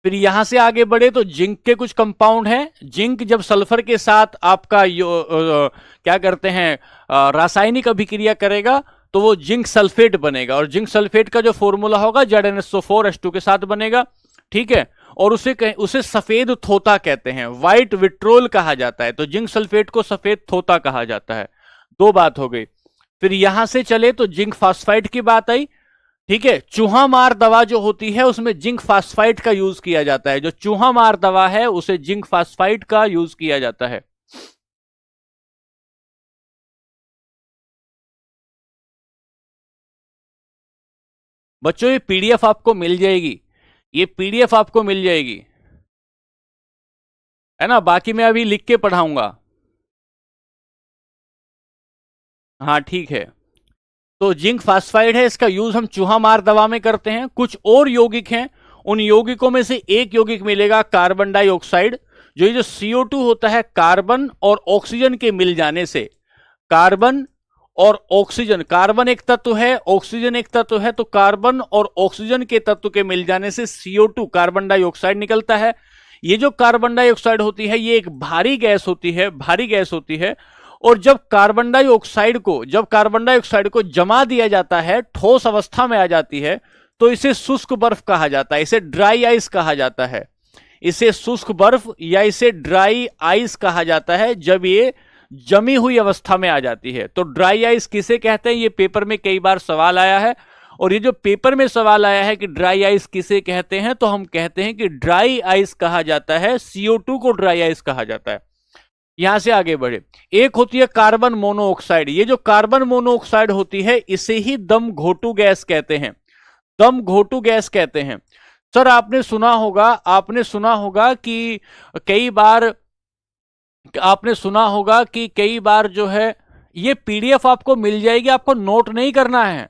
फिर यहां से आगे बढ़े तो जिंक के कुछ कंपाउंड हैं। जिंक जब सल्फर के साथ आपका क्या करते हैं, रासायनिक अभिक्रिया करेगा, तो वो जिंक सल्फेट बनेगा। और जिंक सल्फेट का जो फॉर्मूला होगा ZnSO4H2 के साथ बनेगा। ठीक है, और उसे सफेद थोता कहते हैं, व्हाइट विट्रोल कहा जाता है। तो जिंक सल्फेट को सफेद थोता कहा जाता है। दो बात हो गई। फिर यहां से चले तो जिंक फास्फाइड की बात आई। ठीक है, चूहा मार दवा जो होती है उसमें जिंक फास्फाइड का यूज किया जाता है। जो चूहा मार दवा है उसे जिंक फास्फाइड का यूज किया जाता है। बच्चों ये PDF आपको मिल जाएगी, ये PDF आपको मिल जाएगी, है ना। बाकी मैं अभी लिख के पढ़ाऊंगा। हाँ ठीक है, तो जिंक फास्फाइड है, इसका यूज हम चूहा मार दवा में करते हैं। कुछ और यौगिक हैं, उन यौगिकों में से एक यौगिक मिलेगा कार्बन डाइऑक्साइड। जो ये जो CO2 होता है, कार्बन और ऑक्सीजन के मिल जाने से, कार्बन और ऑक्सीजन, कार्बन एक तत्व है, ऑक्सीजन एक तत्व है, तो कार्बन और ऑक्सीजन के तत्व के मिल जाने से CO2 कार्बन डाइऑक्साइड निकलता है। ये जो कार्बन डाइऑक्साइड होती है, ये एक भारी गैस होती है, भारी गैस होती है। और जब कार्बन डाइऑक्साइड को जमा दिया जाता है, ठोस अवस्था में आ जाती है, तो इसे शुष्क बर्फ कहा जाता है, इसे ड्राई आइस कहा जाता है। इसे शुष्क बर्फ या इसे ड्राई आइस कहा जाता है जब ये जमी हुई अवस्था में आ जाती है। तो ड्राई आइस किसे कहते हैं, ये पेपर में कई बार सवाल आया है। और ये जो पेपर में सवाल आया है कि ड्राई आइस किसे कहते हैं, तो हम कहते हैं कि ड्राई आइस कहा जाता है, CO2 को ड्राई आइस कहा जाता है। यहां से आगे बढ़े, एक होती है कार्बन मोनोऑक्साइड। ये जो कार्बन मोनोऑक्साइड होती है, इसे ही दम घोटू गैस कहते हैं, दम घोटू गैस कहते हैं। सर आपने सुना होगा कि कई बार जो है, ये PDF आपको मिल जाएगी, आपको नोट नहीं करना है।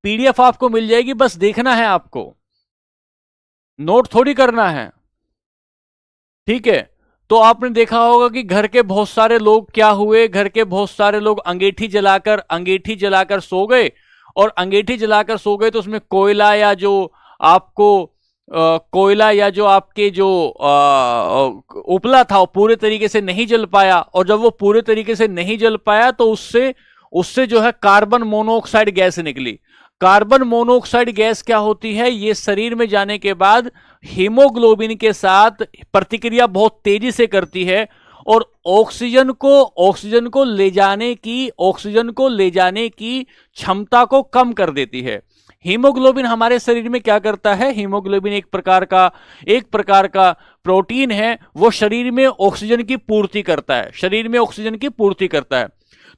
PDF आपको मिल जाएगी, बस देखना है आपको, नोट थोड़ी करना है। ठीक है, तो आपने देखा होगा कि घर के बहुत सारे लोग क्या हुए, घर के बहुत सारे लोग अंगीठी जलाकर सो गए, और अंगीठी जलाकर सो गए तो उसमें कोयला या जो आपको कोयला या जो आपके जो उपला था वो पूरे तरीके से नहीं जल पाया, और जब वो पूरे तरीके से नहीं जल पाया तो उससे उससे जो है कार्बन मोनोऑक्साइड गैस निकली। कार्बन मोनोऑक्साइड गैस क्या होती है, ये शरीर में जाने के बाद हीमोग्लोबिन के साथ प्रतिक्रिया बहुत तेजी से करती है और ऑक्सीजन को ले जाने की क्षमता को कम कर देती है। हीमोग्लोबिन हमारे शरीर में क्या करता है, हीमोग्लोबिन एक प्रकार का प्रोटीन है, वो शरीर में ऑक्सीजन की पूर्ति करता है, शरीर में ऑक्सीजन की पूर्ति करता है।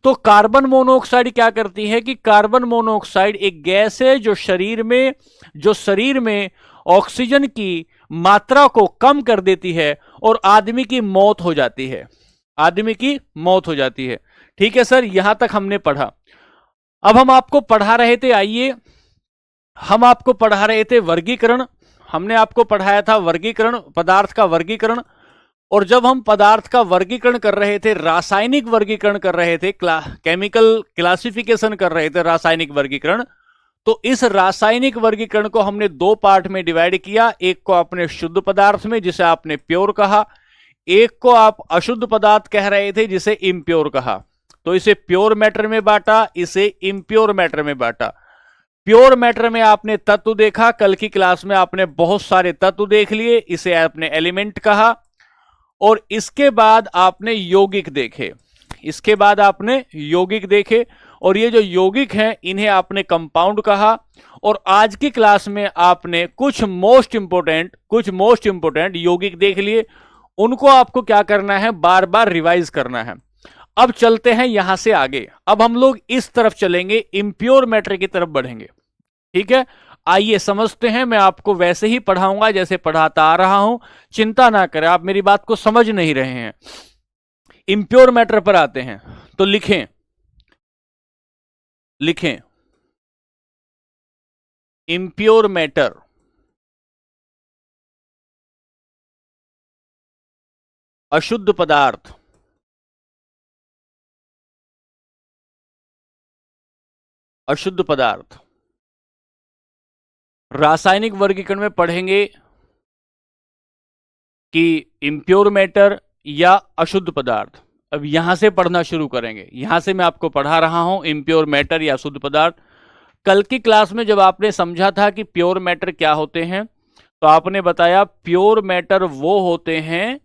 तो कार्बन मोनोऑक्साइड क्या करती है कि कार्बन मोनोऑक्साइड एक गैस है जो शरीर में ऑक्सीजन की मात्रा को कम कर देती है और आदमी की मौत हो जाती है, आदमी की मौत हो जाती है। ठीक है सर, यहां तक हमने पढ़ा। अब हम आपको पढ़ा रहे थे, आइए हम आपको पढ़ा रहे थे वर्गीकरण। हमने आपको पढ़ाया था वर्गीकरण, पदार्थ का वर्गीकरण। और जब हम पदार्थ का वर्गीकरण कर रहे थे, रासायनिक वर्गीकरण कर रहे थे, केमिकल क्लासिफिकेशन कर रहे थे, रासायनिक वर्गीकरण, तो इस रासायनिक वर्गीकरण को हमने दो पार्ट में डिवाइड किया। एक को आपने शुद्ध पदार्थ में, जिसे आपने प्योर कहा, एक को आप अशुद्ध पदार्थ कह रहे थे, जिसे इम्प्योर कहा। तो इसे प्योर मैटर में बांटा, इसे इम्प्योर मैटर में बांटा। प्योर मैटर में आपने तत्व देखा, कल की क्लास में आपने बहुत सारे तत्व देख लिए, इसे आपने एलिमेंट कहा। और इसके बाद आपने यौगिक देखे, इसके बाद आपने यौगिक देखे, और ये जो यौगिक हैं इन्हें आपने कंपाउंड कहा। और आज की क्लास में आपने कुछ मोस्ट इंपोर्टेंट यौगिक देख लिए, उनको आपको क्या करना है, बार बार रिवाइज करना है। अब चलते हैं यहां से आगे, अब हम लोग इस तरफ चलेंगे, इंप्योर मैटर की तरफ बढ़ेंगे। ठीक है, आइए समझते हैं। मैं आपको वैसे ही पढ़ाऊंगा जैसे पढ़ाता आ रहा हूं, चिंता ना करें, आप मेरी बात को समझ नहीं रहे हैं। इंप्योर मैटर पर आते हैं, तो लिखें इंप्योर मैटर, अशुद्ध पदार्थ, अशुद्ध पदार्थ। रासायनिक वर्गीकरण में पढ़ेंगे कि इंप्योर मैटर या अशुद्ध पदार्थ। अब यहां से पढ़ना शुरू करेंगे, यहां से मैं आपको पढ़ा रहा हूं इंप्योर मैटर या अशुद्ध पदार्थ। कल की क्लास में जब आपने समझा था कि प्योर मैटर क्या होते हैं, तो आपने बताया प्योर मैटर वो होते हैं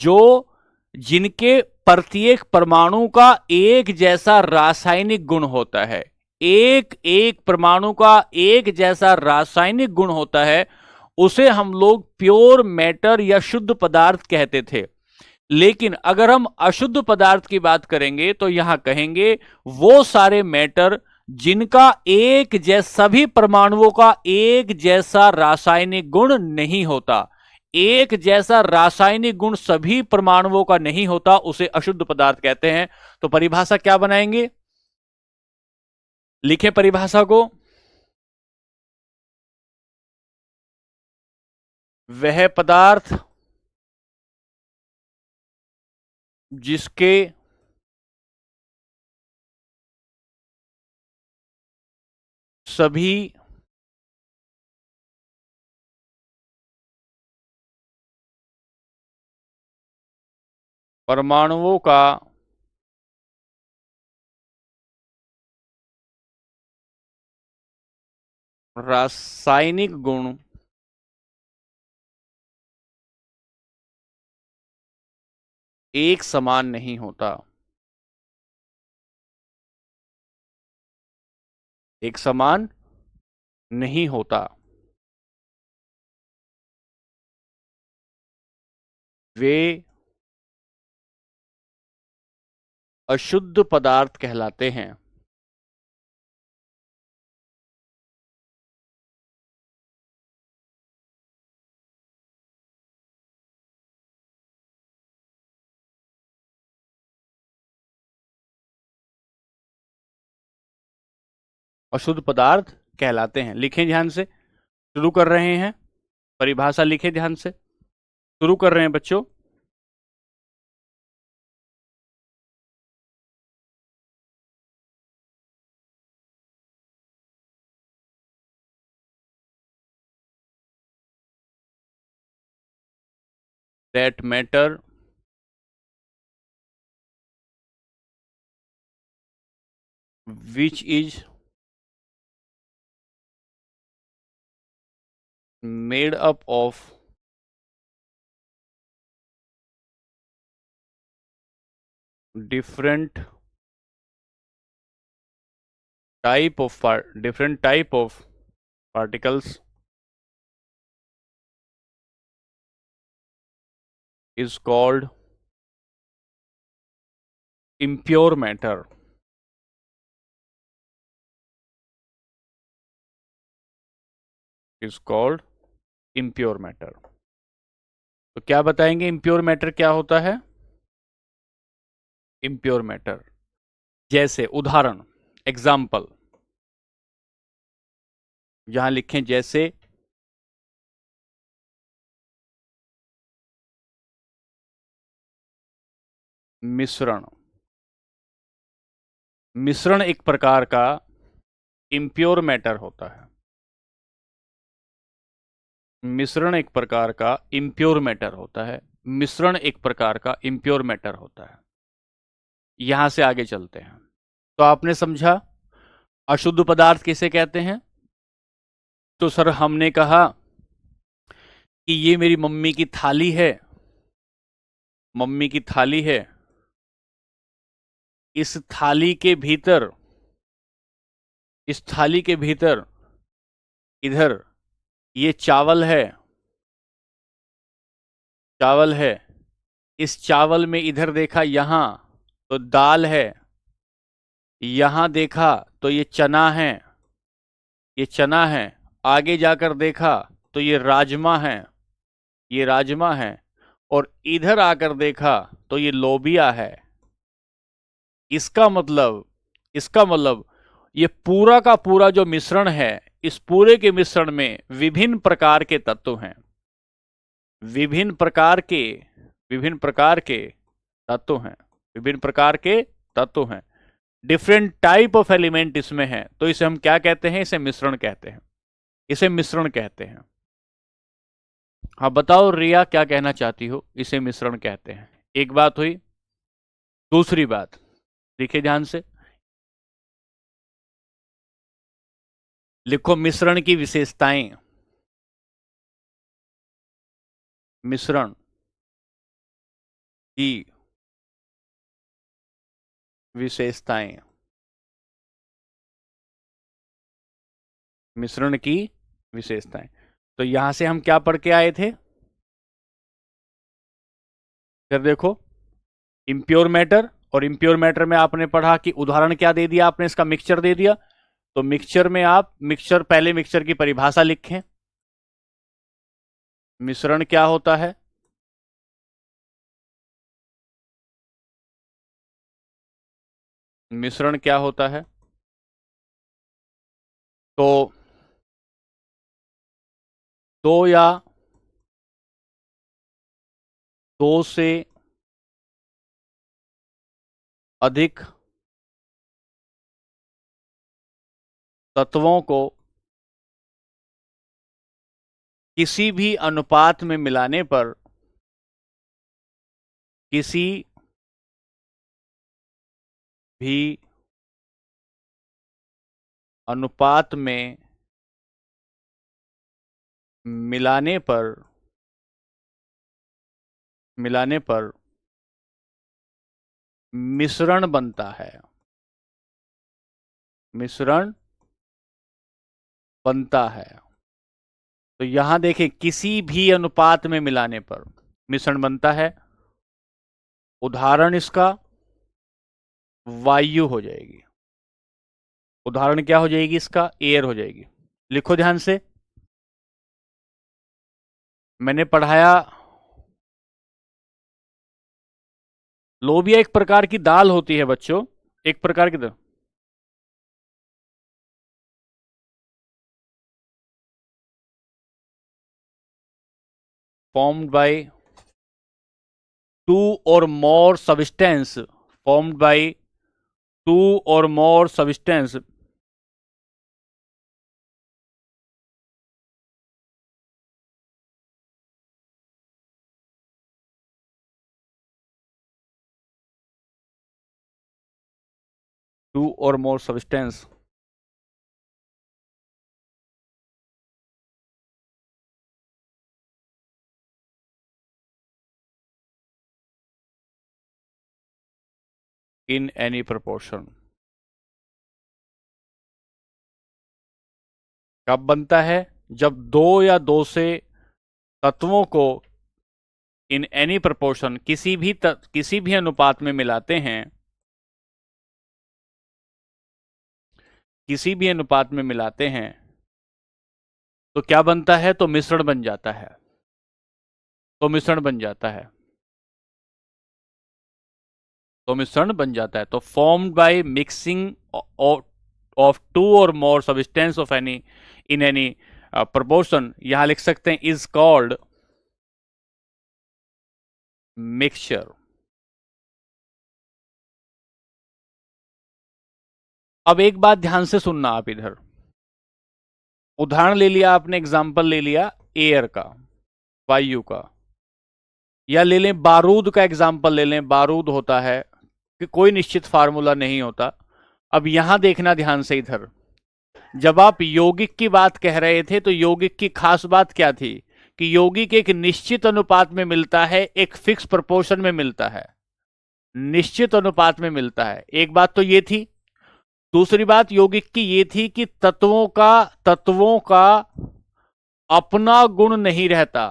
जो जिनके प्रत्येक परमाणु का एक जैसा रासायनिक गुण होता है, एक एक परमाणु का एक जैसा रासायनिक गुण होता है, उसे हम लोग प्योर मैटर या शुद्ध पदार्थ कहते थे। लेकिन अगर हम अशुद्ध पदार्थ की बात करेंगे तो यहां कहेंगे वो सारे मैटर जिनका एक जैसा, सभी परमाणुओं का एक जैसा रासायनिक गुण नहीं होता, एक जैसा रासायनिक गुण सभी परमाणुओं का नहीं होता, उसे अशुद्ध पदार्थ कहते हैं। तो परिभाषा क्या बनाएंगे, लिखें परिभाषा को, वह पदार्थ जिसके सभी परमाणुओं का रासायनिक गुण एक समान नहीं होता, एक समान नहीं होता, वे अशुद्ध पदार्थ कहलाते हैं। अशुद्ध पदार्थ कहलाते हैं, लिखें ध्यान से, शुरू कर रहे हैं, परिभाषा लिखें ध्यान से, शुरू कर रहे हैं बच्चों। that matter which is made up of different different type of particles is called impure matter. Is called impure matter. तो क्या बताएंगे impure matter क्या होता है? impure matter जैसे उदाहरण, एग्जाम्पल यहां लिखें, जैसे मिश्रण। मिश्रण एक प्रकार का impure मैटर होता है। मिश्रण एक प्रकार का impure मैटर होता है। मिश्रण एक प्रकार का impure मैटर होता है। यहां से आगे चलते हैं। तो आपने समझा अशुद्ध पदार्थ किसे कहते हैं? तो सर हमने कहा कि ये मेरी मम्मी की थाली है। मम्मी की थाली है। इस थाली के भीतर, इस थाली के भीतर इधर ये चावल है। चावल है। इस चावल में इधर देखा यहां तो दाल है। यहां देखा तो ये चना है। ये चना है। आगे जाकर देखा तो ये राजमा है। ये राजमा है। और इधर आकर देखा तो ये लोबिया है। इसका मतलब ये पूरा का पूरा जो मिश्रण है, इस पूरे के मिश्रण में विभिन्न प्रकार के तत्व हैं। विभिन्न प्रकार के विभिन्न प्रकार के तत्व हैं। विभिन्न प्रकार के तत्व हैं। डिफरेंट टाइप ऑफ एलिमेंट इसमें है। तो इसे हम क्या कहते हैं? इसे मिश्रण कहते हैं। इसे मिश्रण कहते हैं। हाँ बताओ रिया, क्या कहना चाहती हो? इसे मिश्रण कहते हैं। एक बात हुई। दूसरी बात देखिए ध्यान से, लिखो मिश्रण की विशेषताएं। मिश्रण की विशेषताएं। मिश्रण की विशेषताएं। तो यहां से हम क्या पढ़ के आए थे? फिर देखो, इम्प्योर मैटर। और इम्प्योर मैटर में आपने पढ़ा कि उदाहरण क्या दे दिया आपने? इसका मिक्सचर दे दिया। तो मिक्सचर में आप पहले मिक्सचर की परिभाषा लिखें। मिश्रण क्या होता है? मिश्रण क्या होता है? तो दो या दो से अधिक तत्वों को किसी भी अनुपात में मिलाने पर, किसी भी अनुपात में मिलाने पर मिश्रण बनता है। मिश्रण बनता है। तो यहां देखें, किसी भी अनुपात में मिलाने पर मिश्रण बनता है। उदाहरण इसका वायु हो जाएगी। उदाहरण क्या हो जाएगी? इसका एयर हो जाएगी। लिखो ध्यान से, मैंने पढ़ाया लोबिया एक प्रकार की दाल होती है बच्चों। एक प्रकार की दाल formed by two or more substance, formed by two or more substance two और more substance in any proportion। कब बनता है? जब दो या दो से तत्वों को इन एनी प्रोपोर्शन किसी भी अनुपात में मिलाते हैं, किसी भी अनुपात में मिलाते हैं, तो क्या बनता है? तो मिश्रण बन जाता है। तो मिश्रण बन जाता है। तो मिश्रण बन जाता है। तो formed by mixing of two और more substance of any in any proportion, यहां लिख सकते हैं इज कॉल्ड मिक्सचर। अब एक बात ध्यान से सुनना आप इधर। उदाहरण ले लिया आपने, एग्जाम्पल ले लिया एयर का, वायु का, या ले लें बारूद का एग्जाम्पल ले लें। बारूद होता है कि कोई निश्चित फार्मूला नहीं होता। अब यहां देखना ध्यान से इधर, जब आप यौगिक की बात कह रहे थे तो यौगिक की खास बात क्या थी कि यौगिक एक निश्चित अनुपात में मिलता है, एक फिक्स प्रोपोर्शन में मिलता है, निश्चित अनुपात में मिलता है। एक बात तो ये थी। दूसरी बात यौगिक की ये थी कि तत्वों का अपना गुण नहीं रहता,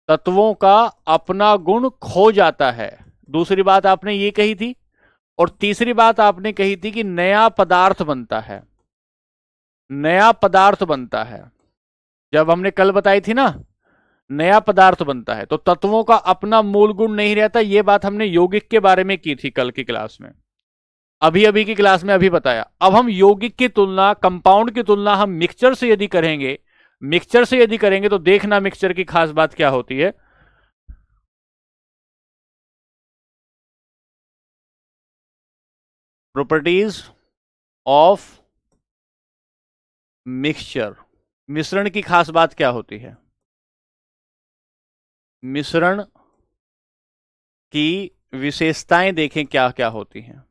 तत्वों का अपना गुण खो जाता है। दूसरी बात आपने ये कही थी। और तीसरी बात आपने कही थी कि नया पदार्थ बनता है, नया पदार्थ बनता है। जब हमने कल बताई थी ना, नया पदार्थ बनता है, तो तत्वों का अपना मूल गुण नहीं रहता। यह बात हमने यौगिक के बारे में की थी कल की क्लास में, अभी अभी की क्लास में अभी बताया। अब हम यौगिक की तुलना, कंपाउंड की तुलना हम मिक्सचर से यदि करेंगे, मिक्सचर से यदि करेंगे तो देखना मिक्सचर की खास बात क्या होती है। प्रॉपर्टीज ऑफ मिक्सचर, मिश्रण की खास बात क्या होती है? मिश्रण की विशेषताएं देखें क्या क्या होती हैं।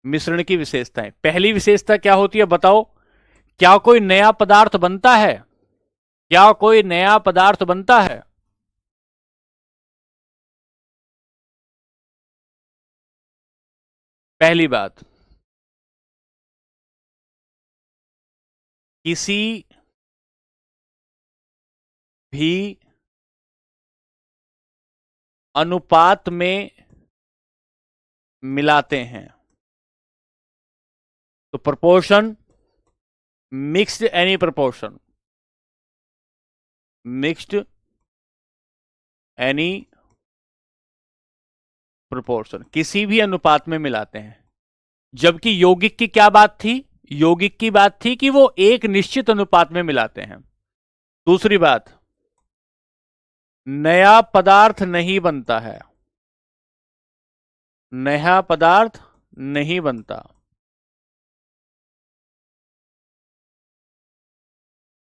मिश्रण की विशेषताएं, पहली विशेषता क्या होती है बताओ? क्या कोई नया पदार्थ बनता है? क्या कोई नया पदार्थ बनता है? पहली बात, किसी भी अनुपात में मिलाते हैं तो proportion, mixed any proportion, mixed any proportion, किसी भी अनुपात में मिलाते हैं। जबकि यौगिक की क्या बात थी? यौगिक की बात थी कि वो एक निश्चित अनुपात में मिलाते हैं। दूसरी बात, नया पदार्थ नहीं बनता है, नया पदार्थ नहीं बनता।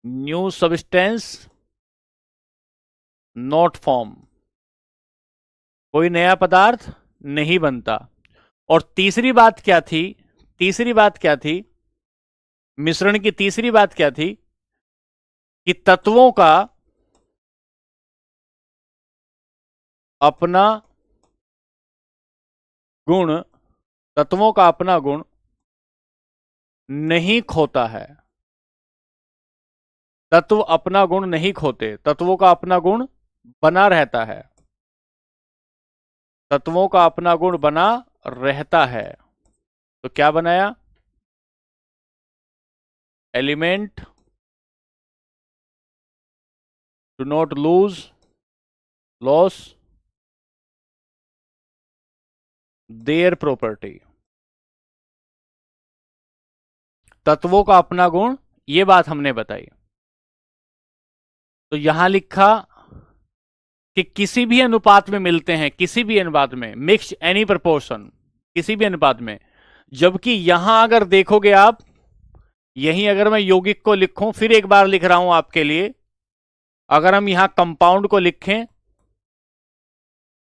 न्यू सब्सटेंस नॉट फॉर्म, कोई नया पदार्थ नहीं बनता। और तीसरी बात क्या थी? तीसरी बात क्या थी? मिश्रण की तीसरी बात क्या थी? कि तत्वों का अपना गुण, तत्वों का अपना गुण नहीं खोता है। तत्व अपना गुण नहीं खोते, तत्वों का अपना गुण बना रहता है, तत्वों का अपना गुण बना रहता है। तो क्या बनाया? Element do not lose, loss their property. तत्वों का अपना गुण, ये बात हमने बताई। तो यहां लिखा कि किसी भी अनुपात में मिलते हैं, किसी भी अनुपात में, मिक्स एनी प्रपोर्शन, किसी भी अनुपात में। जबकि यहां अगर देखोगे आप, यहीं अगर मैं यौगिक को लिखूं, फिर एक बार लिख रहा हूं आपके लिए, अगर हम यहां कंपाउंड को लिखें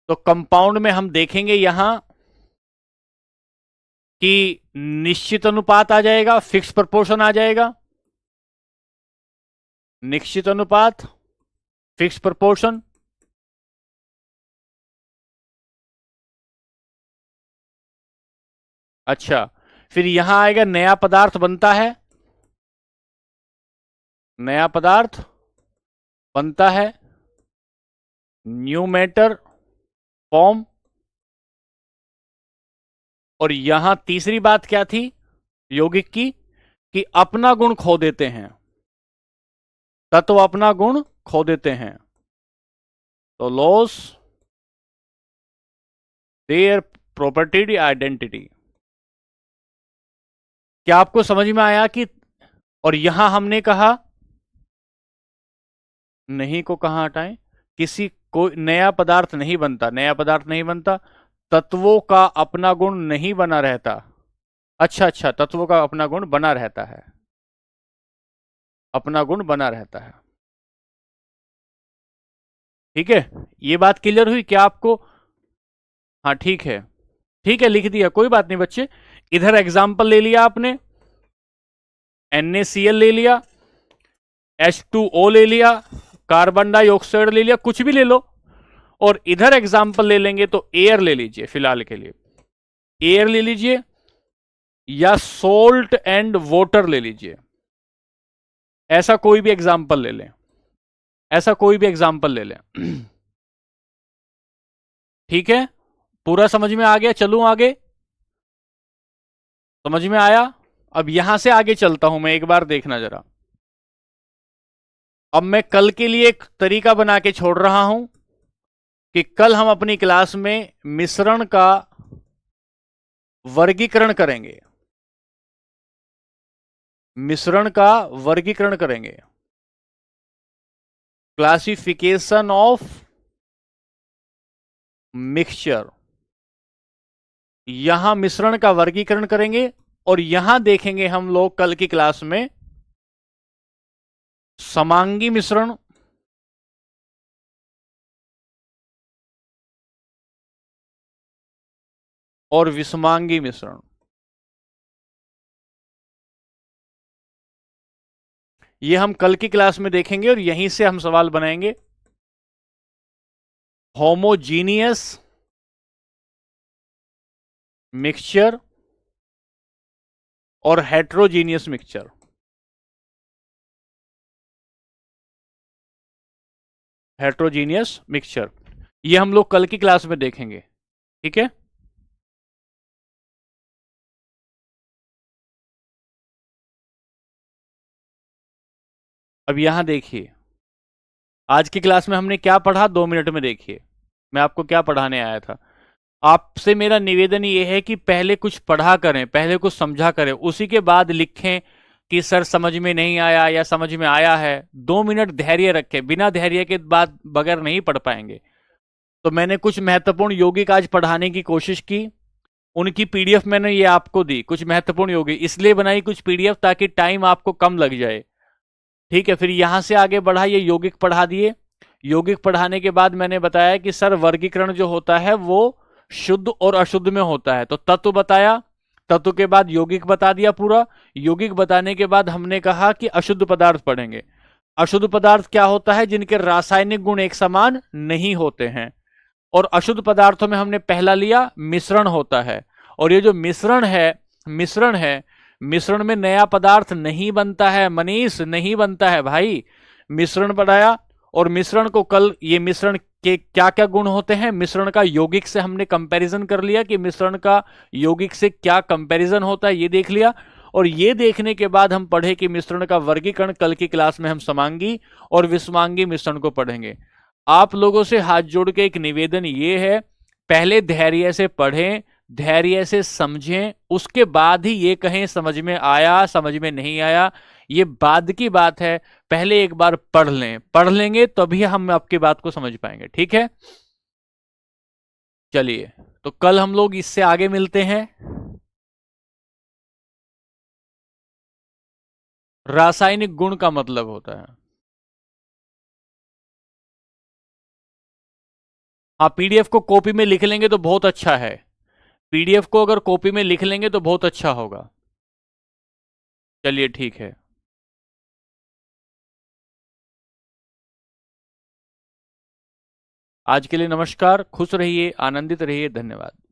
तो कंपाउंड में हम देखेंगे यहां कि निश्चित अनुपात आ जाएगा, फिक्स प्रपोर्शन आ जाएगा, निश्चित अनुपात, फिक्स प्रपोर्शन। अच्छा, फिर यहां आएगा नया पदार्थ बनता है, नया पदार्थ बनता है, न्यू मैटर फॉर्म। और यहां तीसरी बात क्या थी यौगिक की, कि अपना गुण खो देते हैं, तत्व अपना गुण खो देते हैं, तो लॉस देयर प्रॉपर्टी आइडेंटिटी। क्या आपको समझ में आया कि, और यहां हमने कहा नहीं को कहां हटाएं, किसी कोई नया पदार्थ नहीं बनता, नया पदार्थ नहीं बनता, तत्वों का अपना गुण नहीं बना रहता। अच्छा अच्छा, तत्वों का अपना गुण बना रहता है, अपना गुण बना रहता है। ठीक है, ये बात क्लियर हुई क्या आपको? हाँ ठीक है, ठीक है, लिख दिया, कोई बात नहीं बच्चे। इधर एग्जाम्पल ले लिया आपने, NaCl ले लिया, H2O ले लिया, कार्बन डाइऑक्साइड ले लिया, कुछ भी ले लो। और इधर एग्जाम्पल ले लेंगे तो एयर ले लीजिए, फिलहाल के लिए एयर ले लीजिए, या सोल्ट एंड वाटर ले लीजिए। ऐसा कोई भी एग्जाम्पल ले लें, ऐसा कोई भी एग्जाम्पल ले लें। ठीक है, पूरा समझ में आ गया? चलूं आगे? समझ में आया? अब यहां से आगे चलता हूं मैं, एक बार देखना जरा। अब मैं कल के लिए एक तरीका बना के छोड़ रहा हूं कि कल हम अपनी क्लास में मिश्रण का वर्गीकरण करेंगे, मिश्रण का वर्गीकरण करेंगे, क्लासिफिकेशन ऑफ मिक्सचर। यहां मिश्रण का वर्गीकरण करेंगे, और यहां देखेंगे हम लोग कल की क्लास में समांगी मिश्रण, और विषमांगी मिश्रण। ये हम कल की क्लास में देखेंगे, और यहीं से हम सवाल बनाएंगे। होमोजीनियस मिक्सचर और हेट्रोजीनियस मिक्सचर। हेट्रोजीनियस मिक्सचर, ये हम लोग कल की क्लास में देखेंगे। ठीक है, अब यहां देखिए, आज की क्लास में हमने क्या पढ़ा, 2 मिनट में देखिए मैं आपको क्या पढ़ाने आया था। आपसे मेरा निवेदन ये है कि पहले कुछ पढ़ा करें, पहले कुछ समझा करें, उसी के बाद लिखें कि सर समझ में नहीं आया या समझ में आया है। 2 मिनट धैर्य रखें, बिना धैर्य के बाद बगैर नहीं पढ़ पाएंगे। तो मैंने कुछ महत्वपूर्ण यौगिक आज पढ़ाने की कोशिश की, उनकी पीडीएफ मैंने ये आपको दी, कुछ महत्वपूर्ण यौगिक इसलिए बनाई कुछ पीडीएफ ताकि टाइम आपको कम लग जाए। ठीक है, फिर यहां से आगे बढ़ा, ये यौगिक पढ़ा दिए। यौगिक पढ़ाने के बाद मैंने बताया कि सर वर्गीकरण जो होता है वो शुद्ध और अशुद्ध में होता है, तो तत्व बताया, तत्व के बाद यौगिक बता दिया पूरा। यौगिक बताने के बाद हमने कहा कि अशुद्ध पदार्थ पढ़ेंगे। अशुद्ध पदार्थ क्या होता है? जिनके रासायनिक गुण एक समान नहीं होते हैं। और अशुद्ध पदार्थों में हमने पहला लिया मिश्रण होता है। और ये जो मिश्रण है, मिश्रण है, मिश्रण में नया पदार्थ नहीं बनता है मनीष, नहीं बनता है भाई। मिश्रण बढ़ाया, और मिश्रण को कल, ये मिश्रण के क्या क्या गुण होते हैं, मिश्रण का यौगिक से हमने कंपैरिजन कर लिया कि मिश्रण का यौगिक से क्या कंपैरिजन होता है, ये देख लिया। और ये देखने के बाद हम पढ़े कि मिश्रण का वर्गीकरण कल की क्लास में हम समांगी और विषमांगी मिश्रण को पढ़ेंगे। आप लोगों से हाथ जोड़ के एक निवेदन ये है, पहले धैर्य से पढ़ें, धैर्य से समझें, उसके बाद ही ये कहें समझ में आया, समझ में नहीं आया, ये बाद की बात है। पहले एक बार पढ़ लें, पढ़ लेंगे तभी हम आपकी बात को समझ पाएंगे। ठीक है, चलिए, तो कल हम लोग इससे आगे मिलते हैं। रासायनिक गुण का मतलब होता है, हाँ, पीडीएफ को कॉपी में लिख लेंगे तो बहुत अच्छा है। पीडीएफ को अगर कॉपी में लिख लेंगे तो बहुत अच्छा होगा। चलिए ठीक है। आज के लिए नमस्कार, खुश रहिए, आनंदित रहिए, धन्यवाद।